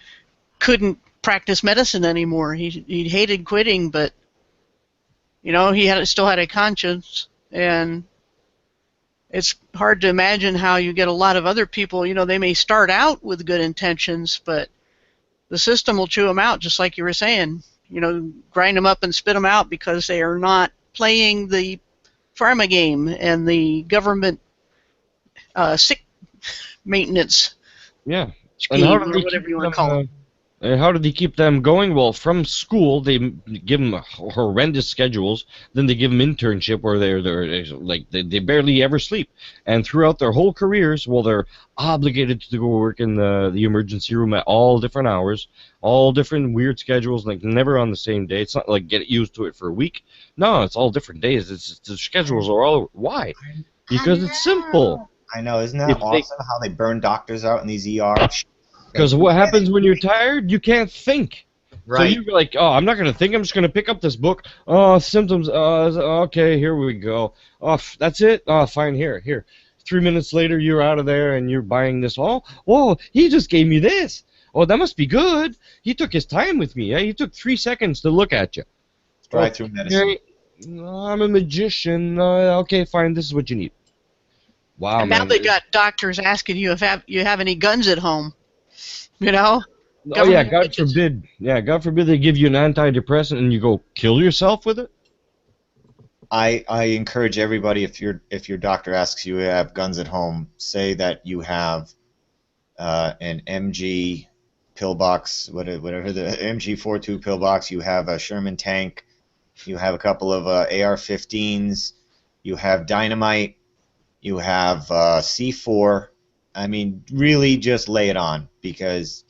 couldn't practice medicine anymore. He hated quitting, but he still had a conscience, and it's hard to imagine how you get a lot of other people. They may start out with good intentions, but the system will chew them out, just like you were saying. Grind them up and spit them out because they are not playing the pharma game and the government sick maintenance. Yeah. Scheme, or whatever you want to call it. And how do they keep them going? Well, from school, they give them horrendous schedules. Then they give them internship where they barely ever sleep. And throughout their whole careers, well, they're obligated to go work in the emergency room at all different hours, all different weird schedules, like never on the same day. It's not like get used to it for a week. No, it's all different days. The schedules are all. Why? Because it's simple. I know. Isn't that awesome how they burn doctors out in these ERs? Because what happens when you're tired? You can't think. Right. So you're like, oh, I'm not going to think. I'm just going to pick up this book. Oh, symptoms. Okay, here we go. Oh, that's it? Oh, fine, here. 3 minutes later, you're out of there and you're buying this. Oh, whoa, he just gave me this. Oh, that must be good. He took his time with me. He took 3 seconds to look at you. Drive-through medicine. I'm a magician. Okay, fine. This is what you need. Wow, And now man. they got doctors asking you if you have any guns at home. You know, Oh yeah, government God agents. forbid. Yeah, God forbid they give you an antidepressant and you go kill yourself with it. I encourage everybody, if your doctor asks you have guns at home, say that you have an MG pillbox, whatever the MG42 pillbox. You have a Sherman tank. You have a couple of AR-15s. You have dynamite. You have C4. I mean, really, just lay it on, because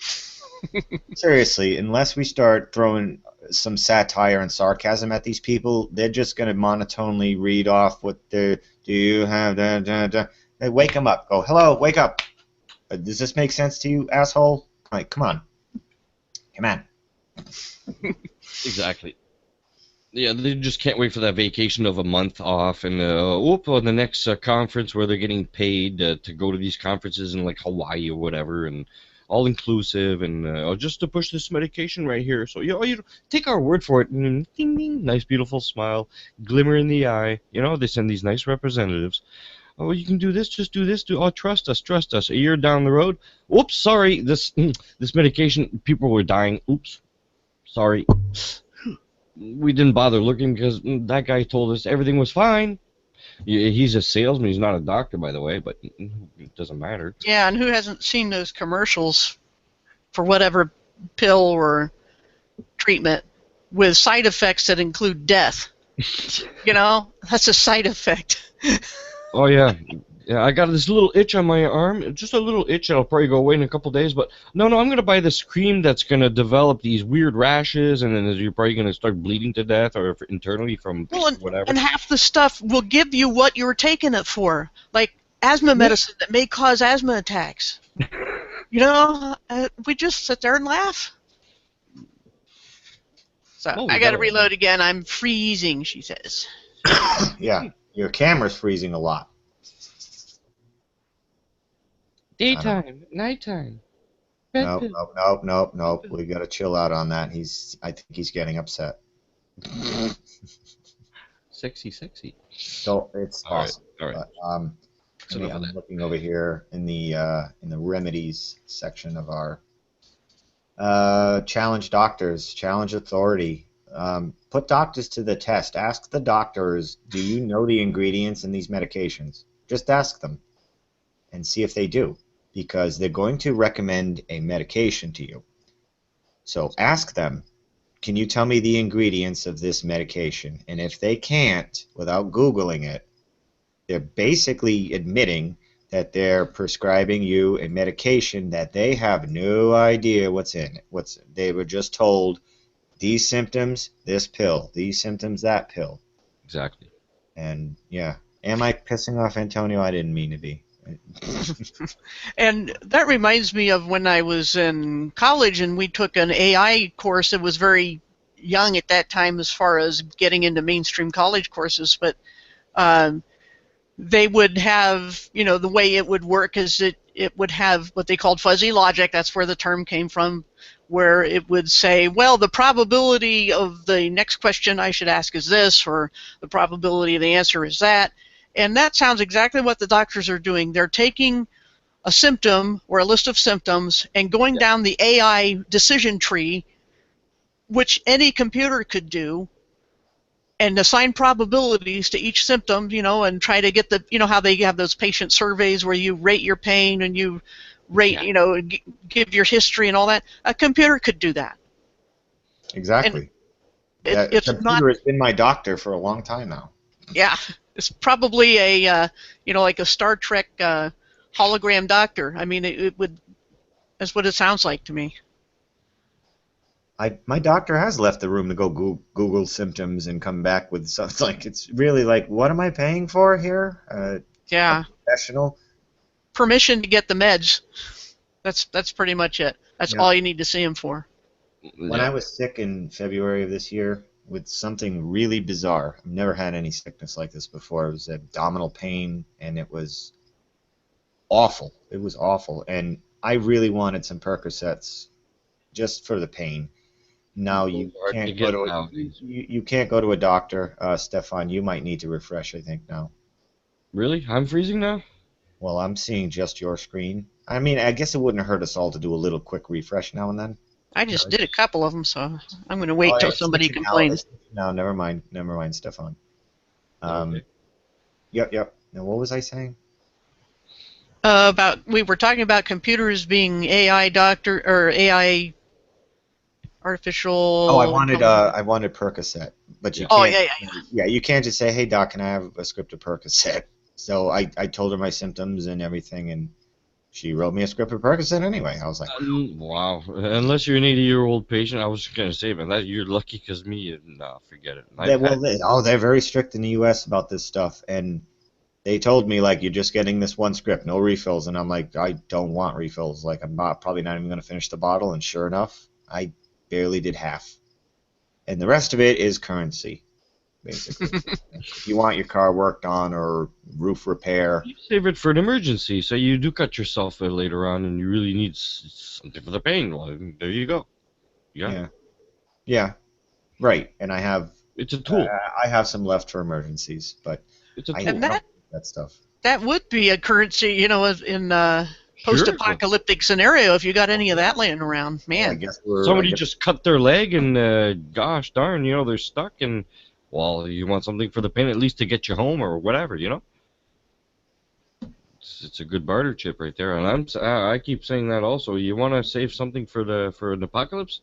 seriously, unless we start throwing some satire and sarcasm at these people, they're just going to monotonely read off what they do. You have da, da, da. Hey, wake them up. Go, hello, wake up. Does this make sense to you, asshole? Like, come on. Come on. Exactly. Yeah, they just can't wait for that vacation of a month off, and on the next conference where they're getting paid to go to these conferences in like Hawaii or whatever, and all inclusive, and just to push this medication right here. So you take our word for it. And ding ding, nice beautiful smile, glimmer in the eye. They send these nice representatives. Oh, you can do this. Just do this. Trust us. Trust us. A year down the road. Oops, sorry. This medication. People were dying. Oops, sorry. We didn't bother looking because that guy told us everything was fine. He's a salesman. He's not a doctor, by the way, but it doesn't matter. Yeah, and who hasn't seen those commercials for whatever pill or treatment with side effects that include death? That's a side effect. Oh yeah. Yeah, I got this little itch on my arm. Just a little itch that'll probably go away in a couple days. But no, I'm going to buy this cream that's going to develop these weird rashes, and then you're probably going to start bleeding to death or internally from whatever. And half the stuff will give you what you were taking it for, like asthma medicine that may cause asthma attacks. We just sit there and laugh. So I got to reload again. I'm freezing, she says. Yeah, your camera's freezing a lot. Daytime, nighttime. Nope. We got to chill out on that. I think he's getting upset. Sexy. So it's awesome. All right. But, I'm looking over here in the remedies section of our challenge doctors, challenge authority. Put doctors to the test. Ask the doctors, do you know the ingredients in these medications? Just ask them and see if they do, because they're going to recommend a medication to you. So ask them, can you tell me the ingredients of this medication? And if they can't, without Googling it, they're basically admitting that they're prescribing you a medication that they have no idea what's in it. They were just told, these symptoms, this pill, these symptoms, that pill. Exactly. And yeah, am I pissing off Antonio? I didn't mean to be. And that reminds me of when I was in college and we took an AI course that was very young at that time as far as getting into mainstream college courses, but they would have, the way it would work is it would have what they called fuzzy logic. That's where the term came from, where it would say, well, the probability of the next question I should ask is this, or the probability of the answer is that. And that sounds exactly what the doctors are doing. They're taking a symptom or a list of symptoms and going down the AI decision tree, which any computer could do, and assign probabilities to each symptom, and try to get the, how they have those patient surveys where you rate your pain and you rate, give your history and all that. A computer could do that. Exactly. It's computer has been my doctor for a long time now. Yeah, it's probably a, like a Star Trek hologram doctor. I mean, it would. That's what it sounds like to me. My doctor has left the room to go Google symptoms and come back with something. Like, it's really like, what am I paying for here? Yeah. A professional. Permission to get the meds. That's pretty much it. That's all you need to see him for. When I was sick in February of this year with something really bizarre, I've never had any sickness like this before. It was abdominal pain, and it was awful. It was awful, and I really wanted some Percocets just for the pain. No, Those you are hard to can't go get to nowadays. you can't go to a doctor, Stefan. You might need to refresh, I think, now. Really? I'm freezing now? Well, I'm seeing just your screen. I mean, I guess it wouldn't hurt us all to do a little quick refresh now and then. I No, just did a couple of them, so I'm going to wait Oh, till it's somebody switching now. complains. It's switching now. Never mind, Stefan. Um, okay. yep. Now, what was I saying? About we were talking about computers being AI doctor or AI Oh, artificial intelligence. I wanted Percocet, but you Yeah. Oh can't. yeah, yeah, Yeah, you can't just say, "Hey, doc, can I have a script of Percocet?" So I told her my symptoms and everything, and she wrote me a script of Percocet anyway. I was like, Wow. Unless you're an 80-year-old patient, I was gonna say, man, that you're lucky because me, nah, forget it. I've had. they're very strict in the U.S. about this stuff, and they told me like you're just getting this one script, no refills, and I'm like, I don't want refills. Like probably not even gonna finish the bottle, and sure enough, I barely did half, and the rest of it is currency, basically. If you want your car worked on or roof repair, You save it for an emergency, so you do cut yourself later on, and you really need something for the pain. Well, there you go. You got it. yeah, yeah, right. And It's a tool. I have some left for emergencies, but It's a I tool. and don't need that stuff. that would be a currency, in Sure. post-apocalyptic scenario. If you got any of that laying around, Well, man. Somebody just cut their leg, and gosh darn, they're stuck, and well, you want something for the pain at least to get you home or whatever. It's a good barter chip right there, and I keep saying that also. You want to save something for an apocalypse?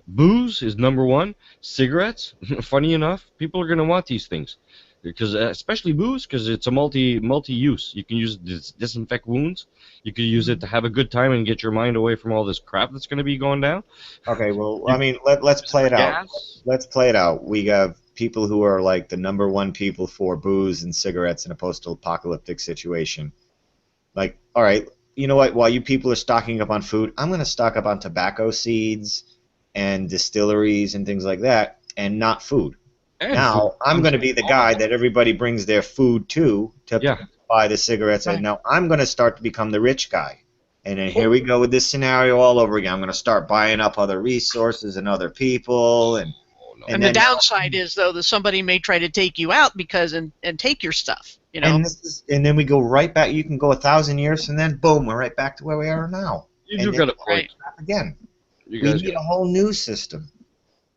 Booze is number one. Cigarettes, funny enough, people are gonna want these things because especially booze because it's a multi-use. You can use it to disinfect wounds. You can use it to have a good time and get your mind away from all this crap that's gonna be going down. Okay, well, You I mean, let's use it play for it out. gas. Let's play it out. We have people who are like the number one people for booze and cigarettes in a post-apocalyptic situation. Like, all right, you know what? While you people are stocking up on food, I'm going to stock up on tobacco seeds and distilleries and things like that, and not food. And food. Now, I'm going to be the guy that everybody brings their food to Yeah. buy the cigarettes, and Right. now I'm going to start to become the rich guy. And then Oh. here we go with this scenario all over again. I'm going to start buying up other resources and other people, and Oh, no. And the downside is, though, that somebody may try to take you out and take your stuff. and then we go right back. You can go 1,000 years, and then boom, we're right back to where we are now. You And do then got a we point. start again. You We guys need got a whole new system.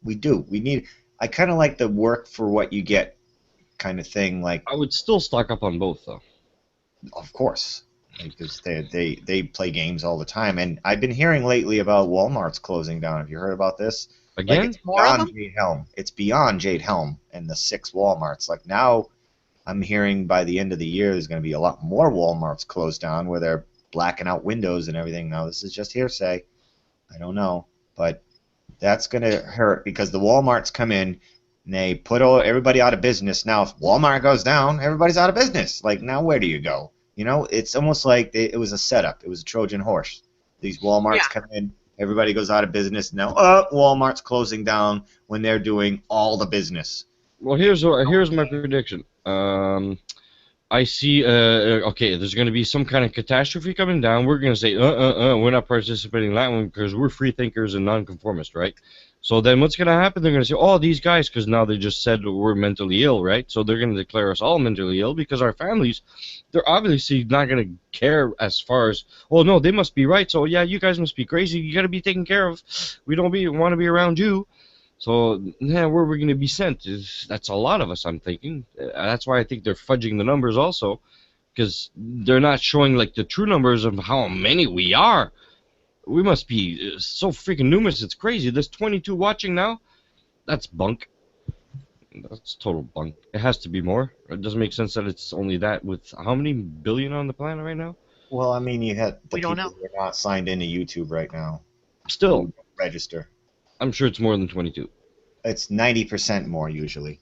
We do. We need. I kind of like the work for what you get kind of thing. Like, I would still stock up on both, though. of course, because they play games all the time. And I've been hearing lately about Walmart's closing down. Have you heard about this? Like, Again? it's More of beyond them? Jade Helm. It's beyond Jade Helm and the 6 Walmarts. Like now, I'm hearing by the end of the year there's going to be a lot more Walmarts closed down where they're blacking out windows and everything. Now this is just hearsay. I don't know, but that's going to hurt because the Walmarts come in and they put everybody out of business. Now if Walmart goes down, everybody's out of business. Like now where do you go? It's almost like it was a setup. It was a Trojan horse. These Walmarts Yeah. come in, everybody goes out of business. Now Walmart's closing down when they're doing all the business. Well, here's my prediction. I see. Okay, there's going to be some kind of catastrophe coming down. We're going to say, we're not participating in that one because we're free thinkers and nonconformists, right? So then what's going to happen? They're going to say, oh, these guys, because now they just said we're mentally ill, right? So they're going to declare us all mentally ill because our families, they're obviously not going to care as far as, oh, no, they must be right. So, yeah, you guys must be crazy. You got to be taken care of. We don't want to be around you. So, where we're going to be sent that's a lot of us, I'm thinking. That's why I think they're fudging the numbers also, because they're not showing like the true numbers of how many we are. We must be so freaking numerous, it's crazy. There's 22 watching now. That's bunk. That's total bunk. It has to be more. It doesn't make sense that it's only that with how many billion on the planet right now? Well, I mean, you had the We don't people know. who are not signed into YouTube right now. Still, Who register. I'm sure it's more than 22. It's 90% more usually.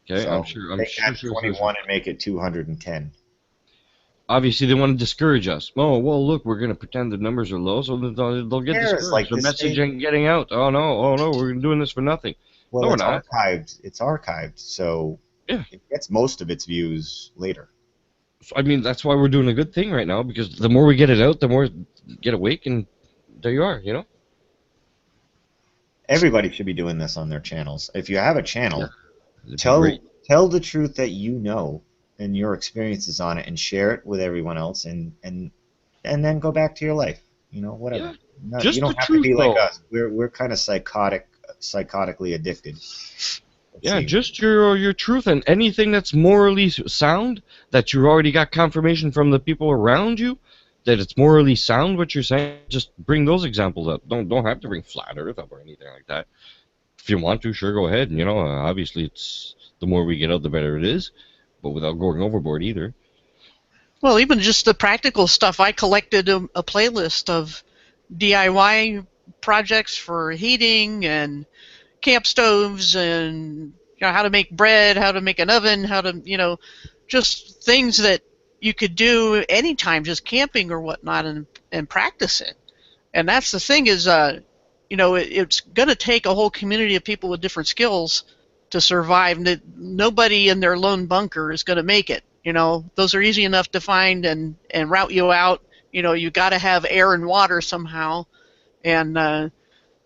Okay, So I'm sure. take that 21 and make it 210. Obviously, they want to discourage us. Oh, well, look, we're going to pretend the numbers are low, so they'll get Cares, discouraged. like The this message thing- ain't getting out. Oh, no, we're doing this for nothing. Well, No, we're it's not. archived. It's archived, so Yeah. it gets most of its views later. So, I mean, that's why we're doing a good thing right now, because the more we get it out, the more get awake, and there you are, everybody should be doing this on their channels. If you have a channel, It'd be tell great. tell the truth that you know and your experiences on it, and share it with everyone else, and then go back to your life. Whatever. Yeah, You just the don't have to truth be like though. us. We're kind of psychotically addicted. Let's Yeah, see. just your truth, and anything that's morally sound, that you already got confirmation from the people around you that it's morally sound what you're saying. Just bring those examples up. Don't have to bring flat Earth up or anything like that. If you want to, sure, go ahead. And, obviously, it's the more we get out, the better it is, but without going overboard either. Well, even just the practical stuff. I collected a playlist of DIY projects for heating and camp stoves, and how to make bread, how to make an oven, how to just things that you could do anytime, just camping or whatnot, and practice it. And that's the thing is, it's going to take a whole community of people with different skills to survive. Nobody in their lone bunker is going to make it. Those are easy enough to find and route you out. You got to have air and water somehow, and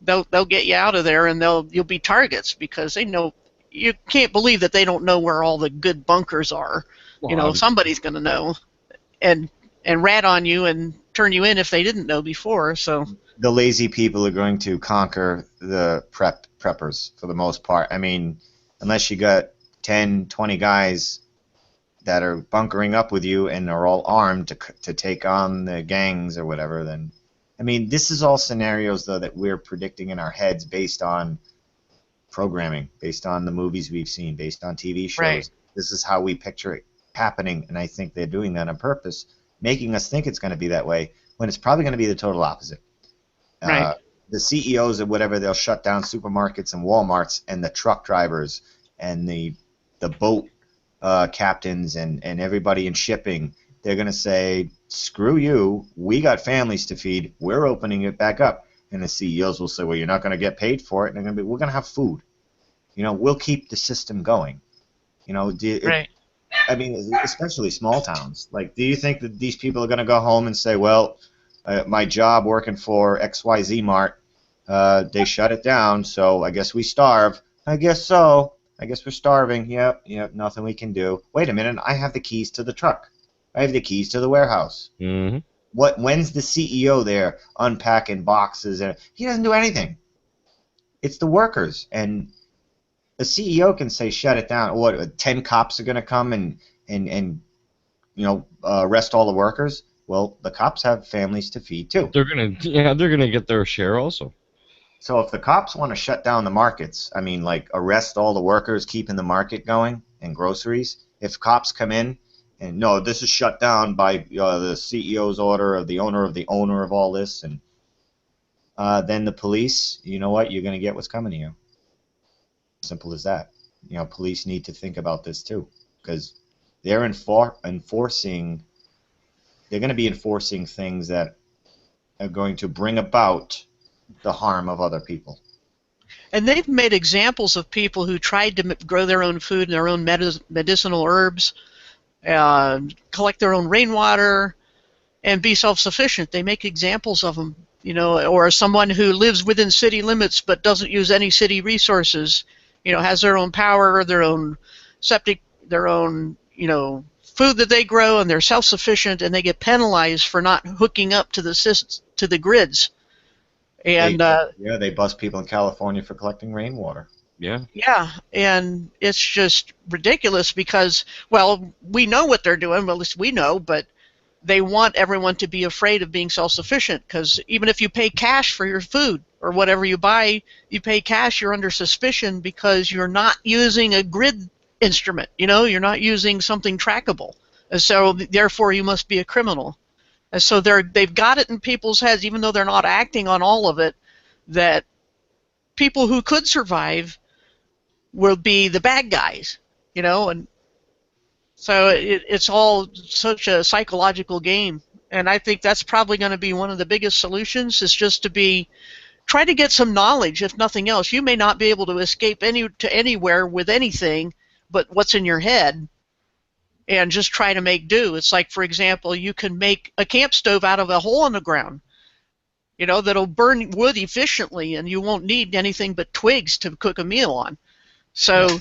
they'll get you out of there, and you'll be targets because they know. You can't believe that they don't know where all the good bunkers are. Well, Somebody's going to know, and rat on you and turn you in if they didn't know before. So The lazy people are going to conquer the preppers for the most part. I mean, unless you got 10, 20 guys that are bunkering up with you and are all armed to take on the gangs or whatever, then, I mean, this is all scenarios, though, that we're predicting in our heads based on programming, based on the movies we've seen, based on TV shows. Right. This is how we picture it happening, and I think they're doing that on purpose, making us think it's going to be that way when it's probably going to be the total opposite. Right. The CEOs or whatever, they'll shut down supermarkets and Walmarts, and the truck drivers and the boat captains and everybody in shipping, they're going to say, screw you, we got families to feed, we're opening it back up. And the CEOs will say, well, you're not going to get paid for it, and we're going to have food. We'll keep the system going. Right. I mean, especially small towns. Like, do you think that these people are going to go home and say, well, my job working for XYZ Mart, they shut it down, so I guess we starve. I guess so. I guess we're starving. Yep, nothing we can do. Wait a minute, I have the keys to the truck. I have the keys to the warehouse. Mm-hmm. When's the CEO there unpacking boxes? And he doesn't do anything. It's the workers. And the CEO can say, shut it down. What, 10 cops are going to come and arrest all the workers? Well, the cops have families to feed too. They're gonna get their share also. So if the cops want to shut down the markets, I mean, like, arrest all the workers keeping the market going and groceries, if cops come in and, no, this is shut down by the CEO's order of the owner of all this, and then the police, you know what, you're going to get what's coming to you. Simple as that. Police need to think about this too, because they're enforcing. They're going to be enforcing things that are going to bring about the harm of other people. And they've made examples of people who tried to grow their own food and their own medicinal herbs, collect their own rainwater, and be self-sufficient. They make examples of them, or someone who lives within city limits but doesn't use any city resources, has their own power, their own septic, their own, food that they grow, and they're self-sufficient, and they get penalized for not hooking up to the grids. And they bust people in California for collecting rainwater. Yeah. Yeah, and it's just ridiculous because, well, we know what they're doing, well, at least we know, but they want everyone to be afraid of being self-sufficient, because even if you pay cash for your food or whatever you buy, you pay cash, you're under suspicion because you're not using a grid instrument, you're not using something trackable. And so therefore you must be a criminal. And so they've got it in people's heads, even though they're not acting on all of it, that people who could survive will be the bad guys, and so it's all such a psychological game. And I think that's probably going to be one of the biggest solutions, is just to try to get some knowledge, if nothing else. You may not be able to escape to anywhere with anything but what's in your head, and just try to make do. It's like, for example, you can make a camp stove out of a hole in the ground. that'll burn wood efficiently, and you won't need anything but twigs to cook a meal on. So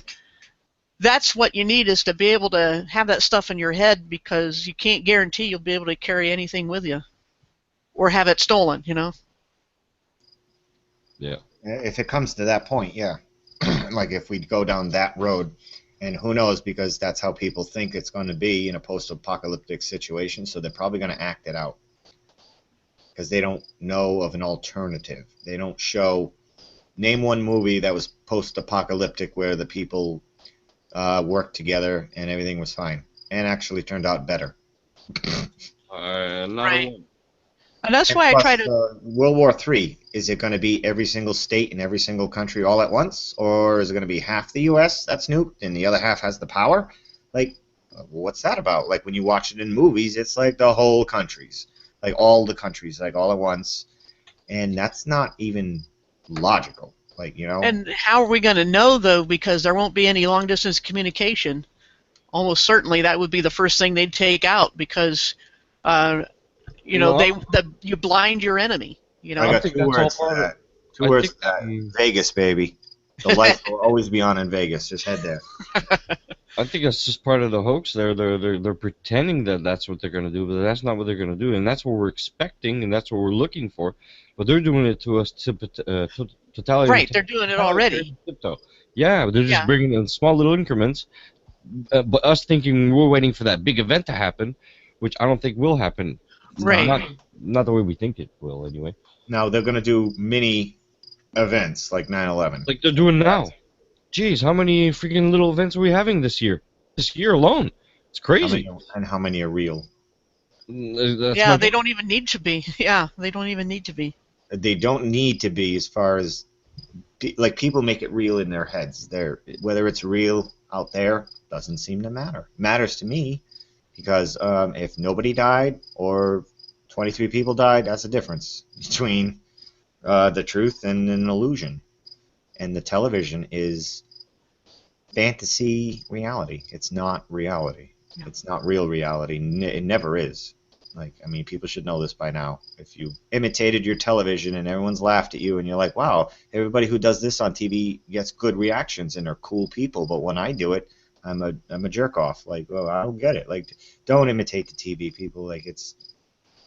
that's what you need, is to be able to have that stuff in your head, because you can't guarantee you'll be able to carry anything with you or have it stolen, Yeah. If it comes to that point, yeah. Like if we go down that road, and who knows, because that's how people think it's going to be in a post-apocalyptic situation, so they're probably going to act it out because they don't know of an alternative. They don't show. Name one movie that was post-apocalyptic where the people worked together and everything was fine and actually turned out better. Not Right. a And that's And why I plus, try to. World War III, is it going to be every single state and every single country all at once? Or is it going to be half the U.S. that's nuked and the other half has the power? Like, what's that about? Like, when you watch it in movies, it's like the whole countries. Like, all the countries, like, all at once. And that's not even logical. Like, And how are we going to know, though, because there won't be any long-distance communication? Almost certainly that would be the first thing they'd take out, because you blind your enemy. I got think two that's all words for part of. that. Two I words think for that. Vegas, baby. The lights will always be on in Vegas. Just head there. I think that's just part of the hoax. They're pretending that that's what they're going to do, but that's not what they're going to do, and that's what we're expecting, and that's what we're looking for. But they're doing it to us totalitarian. Right, they're doing it already. Yeah, they're just bringing in small little increments, but us thinking we're waiting for that big event to happen, which I don't think will happen. Right. Not the way we think it will, anyway. Now they're going to do mini events like 9/11. Like they're doing now. Jeez, how many freaking little events are we having this year? This year alone. It's crazy. How many are real? They don't even need to be. Yeah, they don't even need to be. They don't need to be, as far as like people make it real in their heads. Whether it's real out there doesn't seem to matter. Matters to me, because if nobody died or 23 people died, that's a difference between the truth and an illusion. And the television is fantasy reality. It's not reality. Yeah. It's not real reality. It never is. Like, I mean, people should know this by now. If you imitated your television and everyone's laughed at you and you're like, wow, everybody who does this on TV gets good reactions and are cool people, but when I do it, I'm a jerk off. Like, well, I don't get it. Like, don't imitate the TV people. Like, it's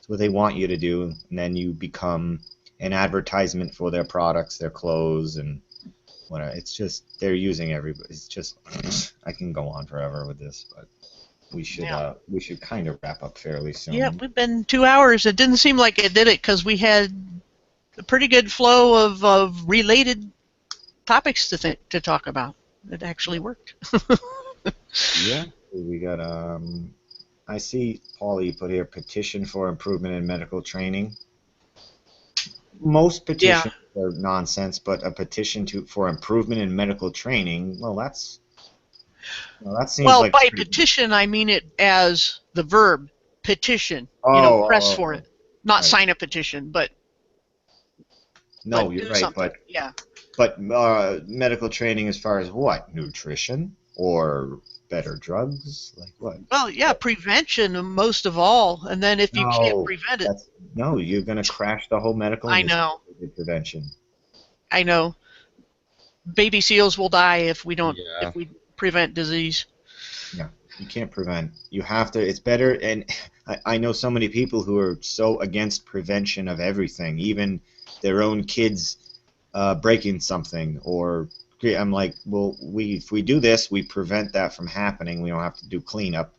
what they want you to do, and then you become an advertisement for their products, their clothes, and whatever. It's just they're using everybody. It's just I can go on forever with this, but we should kind of wrap up fairly soon. Yeah, we've been 2 hours. It didn't seem like it did it because we had a pretty good flow of related topics to talk about. It actually worked. Yeah. We got I see Paulie put here, petition for improvement in medical training. Most petitions are nonsense, but a petition for improvement in medical training, well, that seems like... Well, by petition, I mean it as the verb, petition. Press for it. Not sign a petition, but... No, you're right, but... Yeah. But medical training as far as what? Nutrition? Or better drugs? Like what? Well, yeah, prevention most of all. And then if you can't prevent it... No, you're going to crash the whole medical industry. I know. With prevention. I know. Baby seals will die if we don't... If we prevent disease. Yeah, you can't prevent. You have to... It's better... And I know so many people who are so against prevention of everything. Even their own kids breaking something or... I'm like, well, if we do this, we prevent that from happening. We don't have to do cleanup.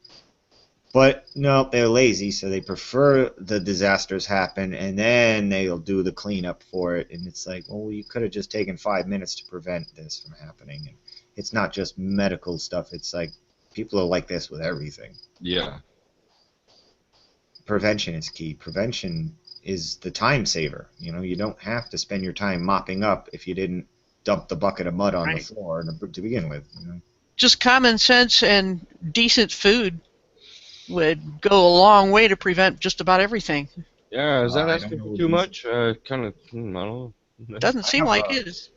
But no, they're lazy, so they prefer the disasters happen, and then they'll do the cleanup for it. And it's like, well, you could have just taken 5 minutes to prevent this from happening. And it's not just medical stuff. It's like people are like this with everything. Yeah. Prevention is key. Prevention is the time saver. You don't have to spend your time mopping up if you didn't dump the bucket of mud on the floor to begin with. Just common sense and decent food would go a long way to prevent just about everything. Yeah, is that asking for too much? Kind of, I don't know. Doesn't seem like it is.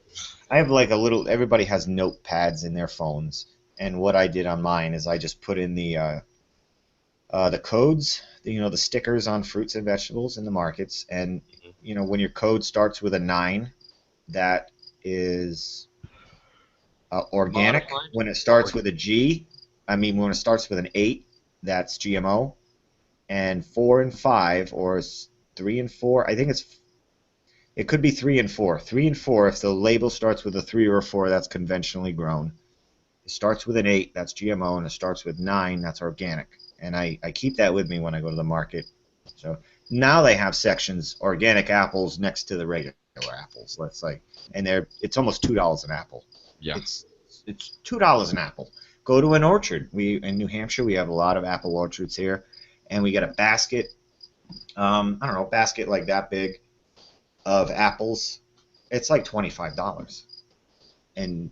I have like everybody has notepads in their phones, and what I did on mine is I just put in the the codes, the stickers on fruits and vegetables in the markets, and when your code starts with a 9, that is organic. Modified? When it starts with a G, when it starts with an 8, that's GMO. And 4 and 5, or 3 and 4, I think it could be 3 and 4. 3 and 4, if the label starts with a 3 or a 4, that's conventionally grown. It starts with an 8, that's GMO, and it starts with 9, that's organic. And I keep that with me when I go to the market. So now they have sections, organic apples next to the regular apples. And it's almost $2 an apple. Yeah. It's $2 an apple. Go to an orchard. In New Hampshire, we have a lot of apple orchards here, and we get a basket. I don't know, basket like that big of apples. It's like $25, and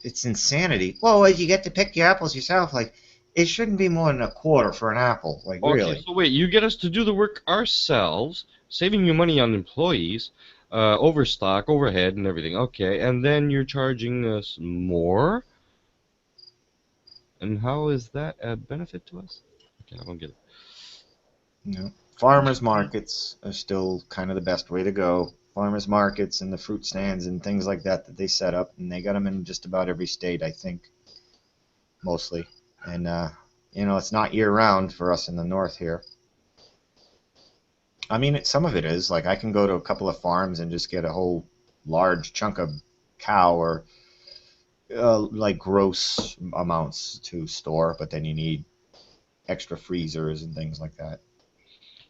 it's insanity. Well, you get to pick your apples yourself. Like, it shouldn't be more than a quarter for an apple. Like, Okay, really. so wait, you get us to do the work ourselves, saving you money on employees, overstock, overhead, and everything. Okay, and then you're charging us more? And how is that a benefit to us? Okay, I don't get it. Farmers markets are still kind of the best way to go. Farmers markets and the fruit stands and things like that they set up, and they got them in just about every state, I think, mostly. And it's not year round for us in the north here. Some of it is. Like, I can go to a couple of farms and just get a whole large chunk of cow, or like gross amounts to store, but then you need extra freezers and things like that.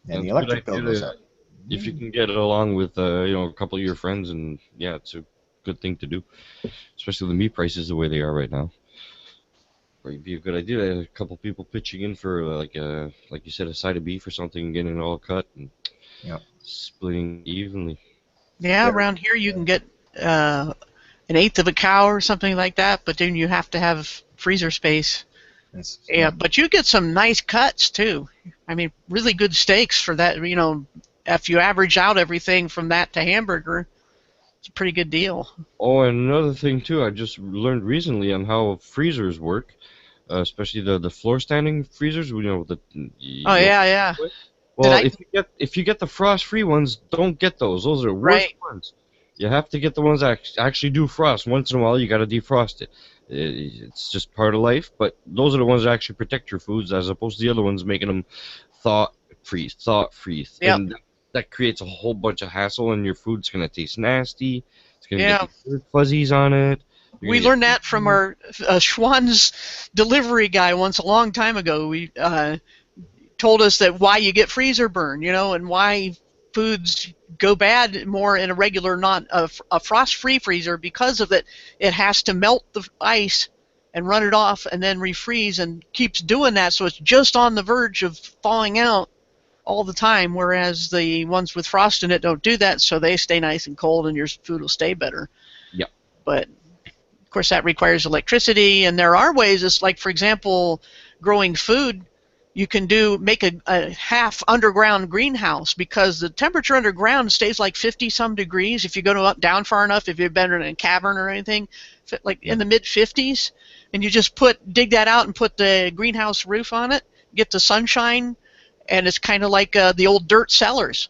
And the electric bill goes up. If you can get it along with a couple of your friends, and yeah, it's a good thing to do, especially the meat prices the way they are right now. It'd be a good idea. A couple people pitching in for like you said, a side of beef or something, getting it all cut and splitting evenly. Yeah, around here you can get an eighth of a cow or something like that, but then you have to have freezer space. Yeah, but you get some nice cuts too. Really good steaks for that. If you average out everything from that to hamburger, it's a pretty good deal. Oh, and another thing too, I just learned recently on how freezers work, especially the floor standing freezers. Yeah. Well, if you get the frost-free ones, don't get those. Those are worst ones. You have to get the ones that actually do frost. Once in a while, you got to defrost it. It's just part of life. But those are the ones that actually protect your foods, as opposed to the other ones making them thaw freeze. Yep. And that creates a whole bunch of hassle, and your food's gonna taste nasty. It's gonna get these fuzzies on it. We learned that from our Schwann's delivery guy once a long time ago. We told us that why you get freezer burn, and why foods go bad more in a regular, not a frost-free freezer, because of it. It has to melt the ice and run it off and then refreeze, and keeps doing that, so it's just on the verge of thawing out all the time, whereas the ones with frost in it don't do that, so they stay nice and cold and your food will stay better. Yeah. But of course that requires electricity, and there are ways. It's like, for example, growing food, you can make a half underground greenhouse, because the temperature underground stays like 50-some degrees. If you go down far enough, if you've been in a cavern or anything, like in the mid-50s, and you just dig that out and put the greenhouse roof on it, get the sunshine, and it's kind of like the old dirt cellars.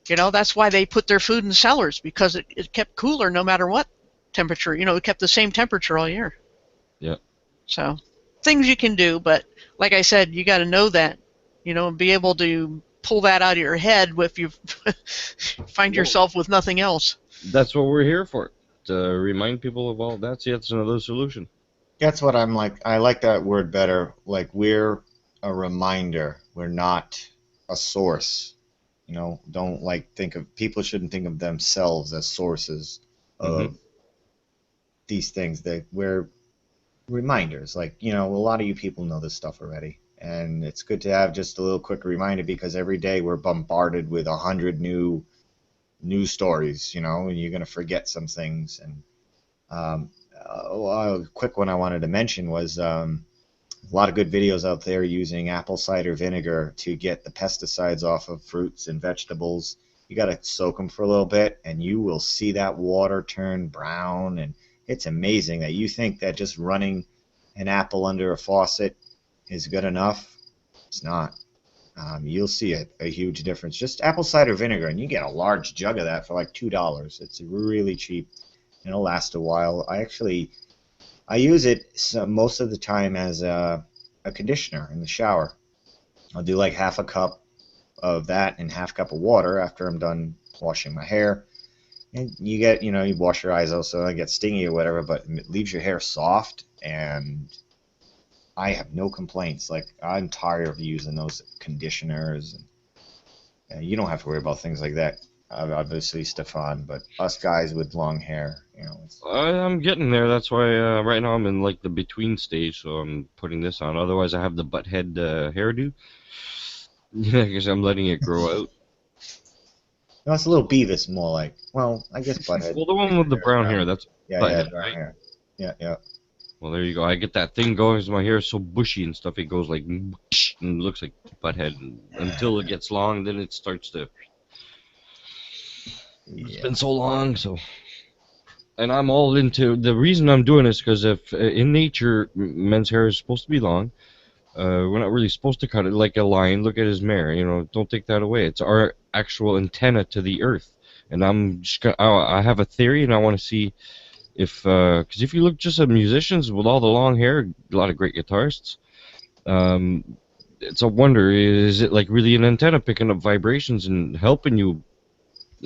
That's why they put their food in cellars, because it kept cooler no matter what temperature. It kept the same temperature all year. Yeah. So things you can do, but like I said, you got to know that, and be able to pull that out of your head if you find yourself with nothing else. That's what we're here for, to remind people of all that. See, that's another solution. That's what I'm like. I like that word better. Like, we're a reminder. We're not a source. Don't people shouldn't think of themselves as sources of these things. That we're reminders. Like, a lot of you people know this stuff already, and it's good to have just a little quick reminder, because every day we're bombarded with 100 new news stories, and you're going to forget some things. And a quick one I wanted to mention was a lot of good videos out there using apple cider vinegar to get the pesticides off of fruits and vegetables. You got to soak them for a little bit, and you will see that water turn brown. And it's amazing that you think that just running an apple under a faucet is good enough It's not. You'll see a huge difference. Just apple cider vinegar, and you get a large jug of that for like $2. It's really cheap, and it'll last a while. I use it most of the time as a conditioner in the shower. I'll do like half a cup of that and half cup of water after I'm done washing my hair. And you get, you wash your eyes out so it gets stingy or whatever, but it leaves your hair soft, and I have no complaints. Like, I'm tired of using those conditioners, and you don't have to worry about things like that. Obviously, Stefan, but us guys with long hair, I'm getting there. That's why right now I'm in like the between stage, so I'm putting this on. Otherwise, I have the butthead hairdo. Because I'm letting it grow out. No, it's a little Beavis more like. Well, I guess butthead. Well, the one with the brown hair, that's butthead, brown right? hair. Yeah. Well, there you go. I get that thing going because my hair is so bushy and stuff. It goes like, and it looks like butthead until it gets long. Then it starts to. It's been so long, so. And I'm all into the reason I'm doing this because if in nature men's hair is supposed to be long, we're not really supposed to cut it like a lion. Look at his mare, don't take that away. It's our actual antenna to the earth. And I'm just gonna, I have a theory, and I want to see if, because if you look just at musicians with all the long hair, a lot of great guitarists, it's a wonder, is it like really an antenna picking up vibrations and helping you,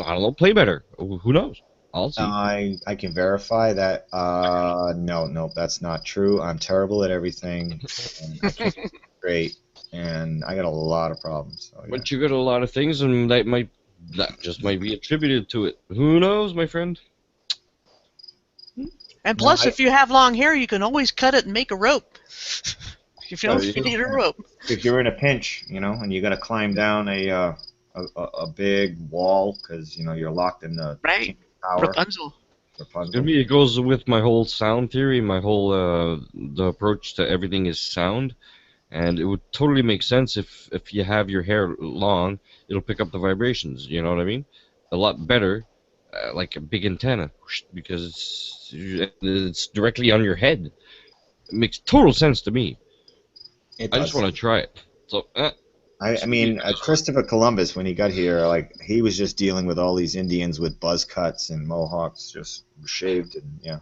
I don't know, play better? Who knows? I'll see. I can verify that. No, that's not true. I'm terrible at everything. And I can't be great, and I got a lot of problems. So, yeah. But you got a lot of things, and that just might be attributed to it. Who knows, my friend? And plus, if you have long hair, you can always cut it and make a rope. If you need a rope. If you're in a pinch, and you got to climb down a big wall because you're locked in the tower. Rapunzel. To me, it goes with my whole sound theory, my whole the approach to everything is sound, and it would totally make sense if you have your hair long, it'll pick up the vibrations. You know what I mean? A lot better, like a big antenna, because it's directly on your head. It makes total sense to me. I just want to try it. So. I mean, Christopher Columbus, when he got here, he was just dealing with all these Indians with buzz cuts and mohawks, just shaved, and yeah.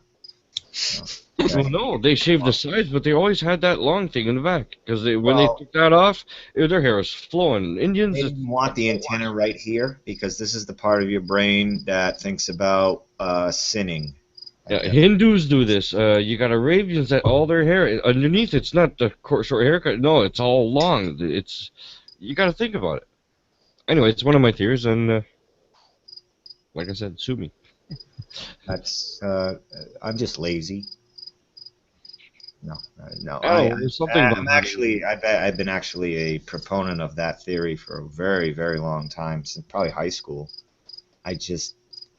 Well, no, they shaved the sides, but they always had that long thing in the back, because when they took that off, their hair was flowing. Indians they didn't want the antenna right here, because this is the part of your brain that thinks about sinning. Yeah, Hindus do this. You got Arabians that all their hair underneath, it's not the short haircut. No, it's all long. You got to think about it. Anyway, it's one of my theories, and like I said, sue me. That's I'm just lazy. No. I've been actually a proponent of that theory for a very, very long time, since probably high school.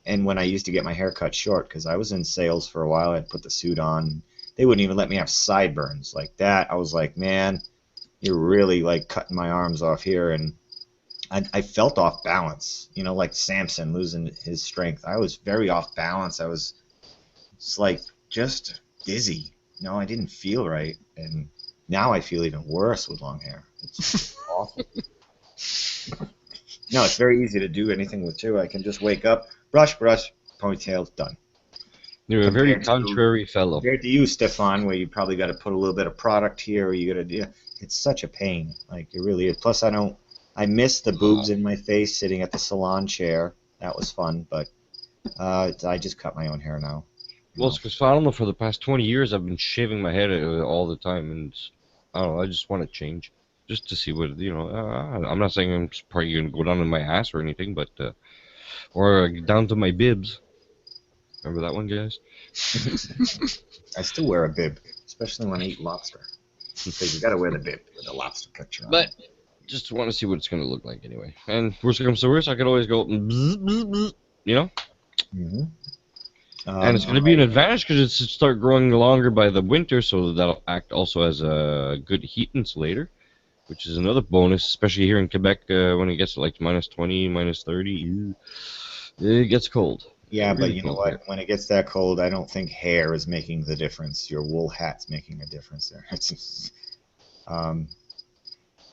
And when I used to get my hair cut short, because I was in sales for a while, I'd put the suit on. They wouldn't even let me have sideburns like that. I was like, man, you're really cutting my arms off here, and I felt off balance, like Samson losing his strength. I was very off balance. It's just dizzy. I didn't feel right, and now I feel even worse with long hair. It's awful. No, it's very easy to do anything with too. I can just wake up, brush, ponytail, done. You're a very contrary fellow. Compared to you, Stefan, where you probably got to put a little bit of product here, or you got to it's such a pain. It really is. Plus, I miss the boobs in my face sitting at the salon chair. That was fun, but I just cut my own hair now. Well, it's because I don't know, for the past 20 years I've been shaving my head all the time, and I don't know, I just want to change. Just to see what, I'm not saying I'm probably going to go down to my ass or anything, but, or down to my bibs. Remember that one, guys? I still wear a bib, especially when I eat lobster. Because you got to wear the bib with a lobster picture on it. Just want to see what it's going to look like anyway. And worst comes to worst, I could always go, bzz, bzz, bzz, Mm-hmm. And it's going to be an advantage because it's start growing longer by the winter, so that'll act also as a good heat insulator, which is another bonus, especially here in Quebec when it gets to minus 20, minus 30. It gets cold. Yeah, but you know what? When it gets that cold, I don't think hair is making the difference. Your wool hat's making a difference there.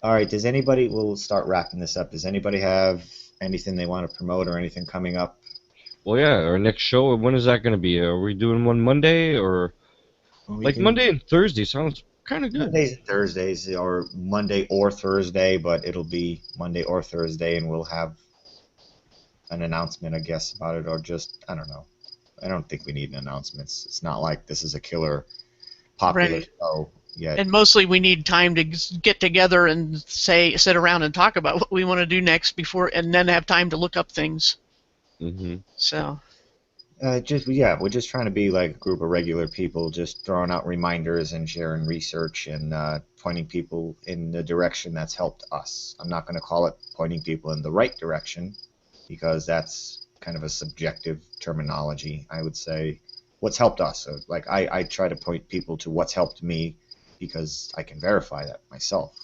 All right. Does anybody? We'll start wrapping this up. Does anybody have anything they want to promote or anything coming up? Well, yeah, our next show, when is that going to be? Are we doing one Monday or like Monday and Thursday sounds kind of good. Mondays and Thursdays, or Monday or Thursday, but it'll be Monday or Thursday, and we'll have an announcement, I guess, about it, or just, I don't know. I don't think we need an announcement. It's not like this is a killer popular show yet. And mostly we need time to get together and sit around and talk about what we want to do next before, and then have time to look up things. Mm-hmm. So. We're just trying to be like a group of regular people, just throwing out reminders and sharing research and pointing people in the direction that's helped us. I'm not going to call it pointing people in the right direction, because that's kind of a subjective terminology. I would say what's helped us. So, like I try to point people to what's helped me, because I can verify that myself.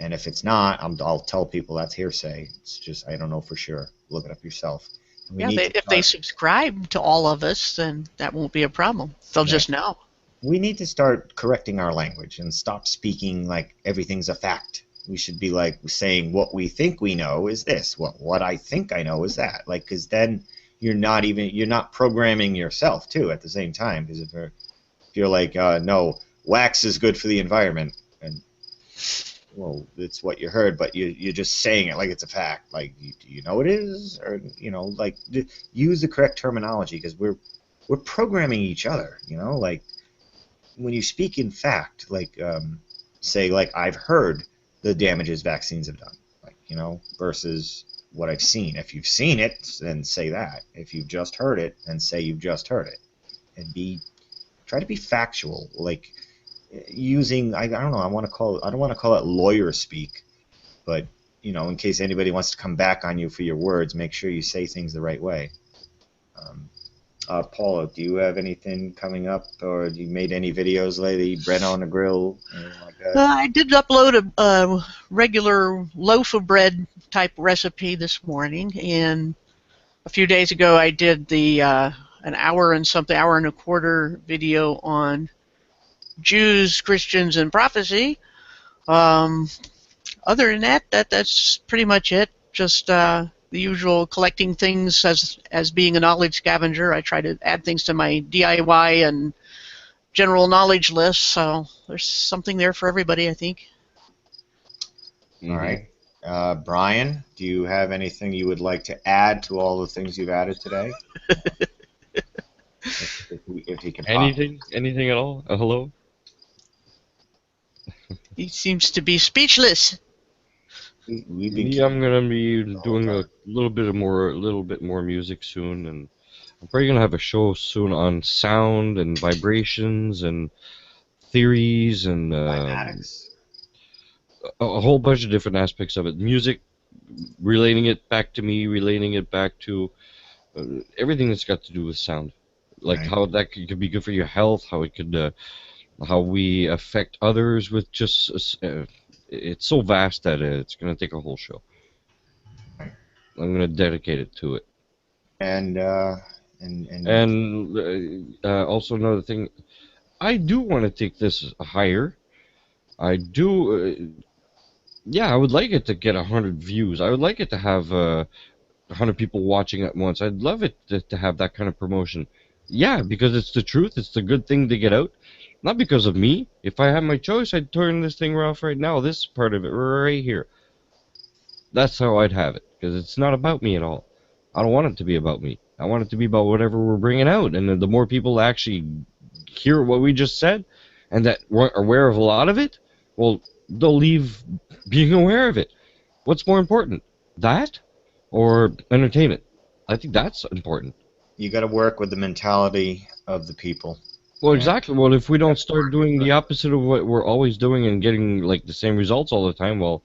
And if it's not, I'll tell people that's hearsay. It's just, I don't know for sure. Look it up yourself. If they subscribe to all of us, then that won't be a problem. They'll just know. We need to start correcting our language and stop speaking like everything's a fact. We should be like saying what we think we know is this. What I think I know is that. Like, because then you're not programming yourself too at the same time. Because if you're like, no, wax is good for the environment, and well, it's what you heard, but you're just saying it like it's a fact. Like, do you know it is? Or, like, use the correct terminology, because we're programming each other, like, when you speak in fact, like, say, like, I've heard the damages vaccines have done, like, versus what I've seen. If you've seen it, then say that. If you've just heard it, then say you've just heard it. And try to be factual, like, using, I don't know, I don't want to call it lawyer speak, but in case anybody wants to come back on you for your words, make sure you say things the right way. Paula, do you have anything coming up, or have you made any videos lately? Bread on the grill, anything like that? I did upload a regular loaf of bread type recipe this morning, and a few days ago I did the an hour and a quarter video on Jews, Christians, and prophecy. Other than that, that's pretty much it. Just the usual collecting things as being a knowledge scavenger. I try to add things to my DIY and general knowledge list, so there's something there for everybody, I think. All right. Brian, do you have anything you would like to add to all the things you've added today? if you can. Anything at all? Hello? He seems to be speechless. I'm gonna be doing a little bit more music soon, and I'm probably gonna have a show soon on sound and vibrations and theories and a whole bunch of different aspects of it. Music, relating it back to me, relating it back to everything that's got to do with sound, like how that could be good for your health, how it could. How we affect others with just it's so vast that it's going to take a whole show. I'm going to dedicate it to it. And also another thing, I do want to take this higher. I do. I would like it to get 100 views. I would like it to have 100 people watching at once. I'd love it to have that kind of promotion. Yeah, because it's the truth. It's the good thing to get out. Not because of me. If I had my choice, I'd turn this thing off right now. This part of it right here. That's how I'd have it. Because it's not about me at all. I don't want it to be about me. I want it to be about whatever we're bringing out. And the more people actually hear what we just said, and that are aware of a lot of it, well, they'll leave being aware of it. What's more important? That? Or entertainment? I think that's important. You got to work with the mentality of the people. Well, exactly. Well, if we don't start doing the opposite of what we're always doing and getting like the same results all the time, well,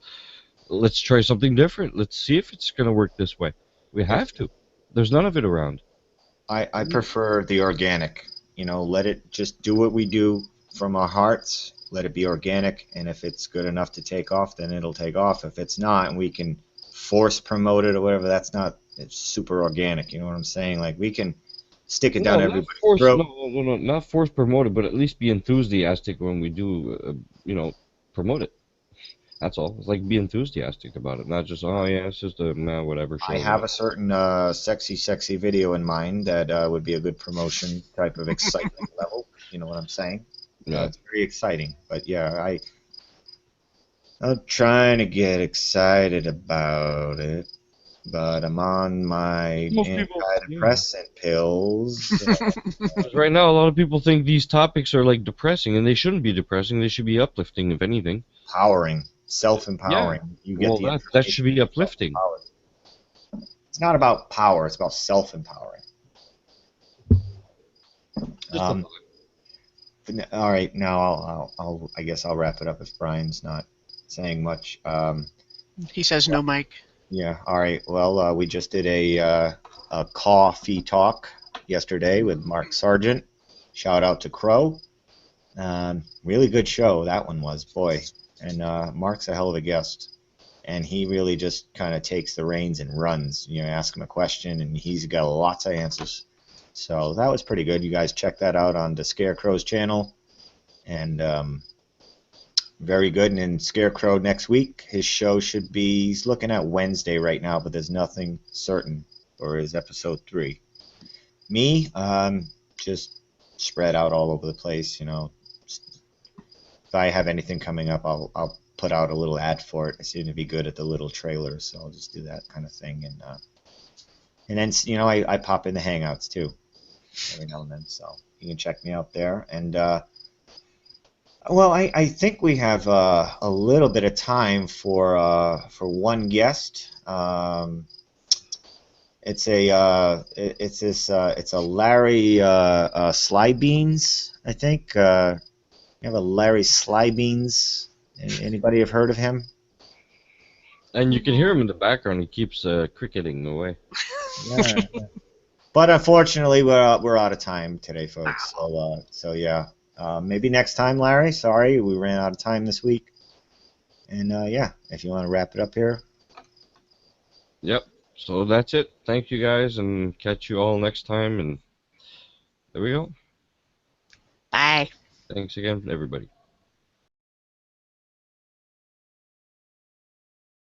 let's try something different. Let's see if it's going to work this way. We have to. There's none of it around. I prefer the organic. Let it just do what we do from our hearts. Let it be organic, and if it's good enough to take off, then it'll take off. If it's not, and we can force promote it or whatever, it's super organic. You know what I'm saying? Like, we can stick it down everybody's throat. No, not force promote it, but at least be enthusiastic when we do, promote it. That's all. It's like be enthusiastic about it, not just oh yeah, it's just a whatever show. I have a certain sexy video in mind that would be a good promotion type of excitement level. You know what I'm saying? Yeah. It's very exciting. But yeah, I'm trying to get excited about it, but I'm on my Most people, antidepressant pills. 'cause right now a lot of people think these topics are like depressing, and they shouldn't be depressing. They should be uplifting, if anything. Empowering, Yeah. self-empowering. You get Well, the that should information. be uplifting. It's not about power. It's about self-empowering. Just a All right, now I guess I'll wrap it up if Brian's not saying much. He says no, Mike. Yeah. All right. Well, we just did a coffee talk yesterday with Mark Sargent. Shout out to Crow. Really good show that one was, boy. And Mark's a hell of a guest. And he really just kind of takes the reins and runs. You know, ask him a question, and he's got lots of answers. So that was pretty good. You guys check that out on the Scarecrow's channel. And very good. And then Scarecrow next week, his show should be, he's looking at Wednesday right now, but there's nothing certain for his episode 3. Me, just spread out all over the place, you know. If I have anything coming up, I'll put out a little ad for it. I seem to be good at the little trailers, so I'll just do that kind of thing. And then, you know, I pop in the Hangouts too every now and then, so you can check me out there. And well, I think we have a little bit of time for one guest. It's a Larry Slybeans, I think. You have a Larry Slybeans. Anybody have heard of him? And you can hear him in the background. He keeps cricketing away. Yeah. But unfortunately, we're out of time today, folks. So yeah, maybe next time, Larry. Sorry, we ran out of time this week. And yeah, if you want to wrap it up here. Yep. So that's it. Thank you guys, and catch you all next time. And there we go. Bye. Thanks again, everybody.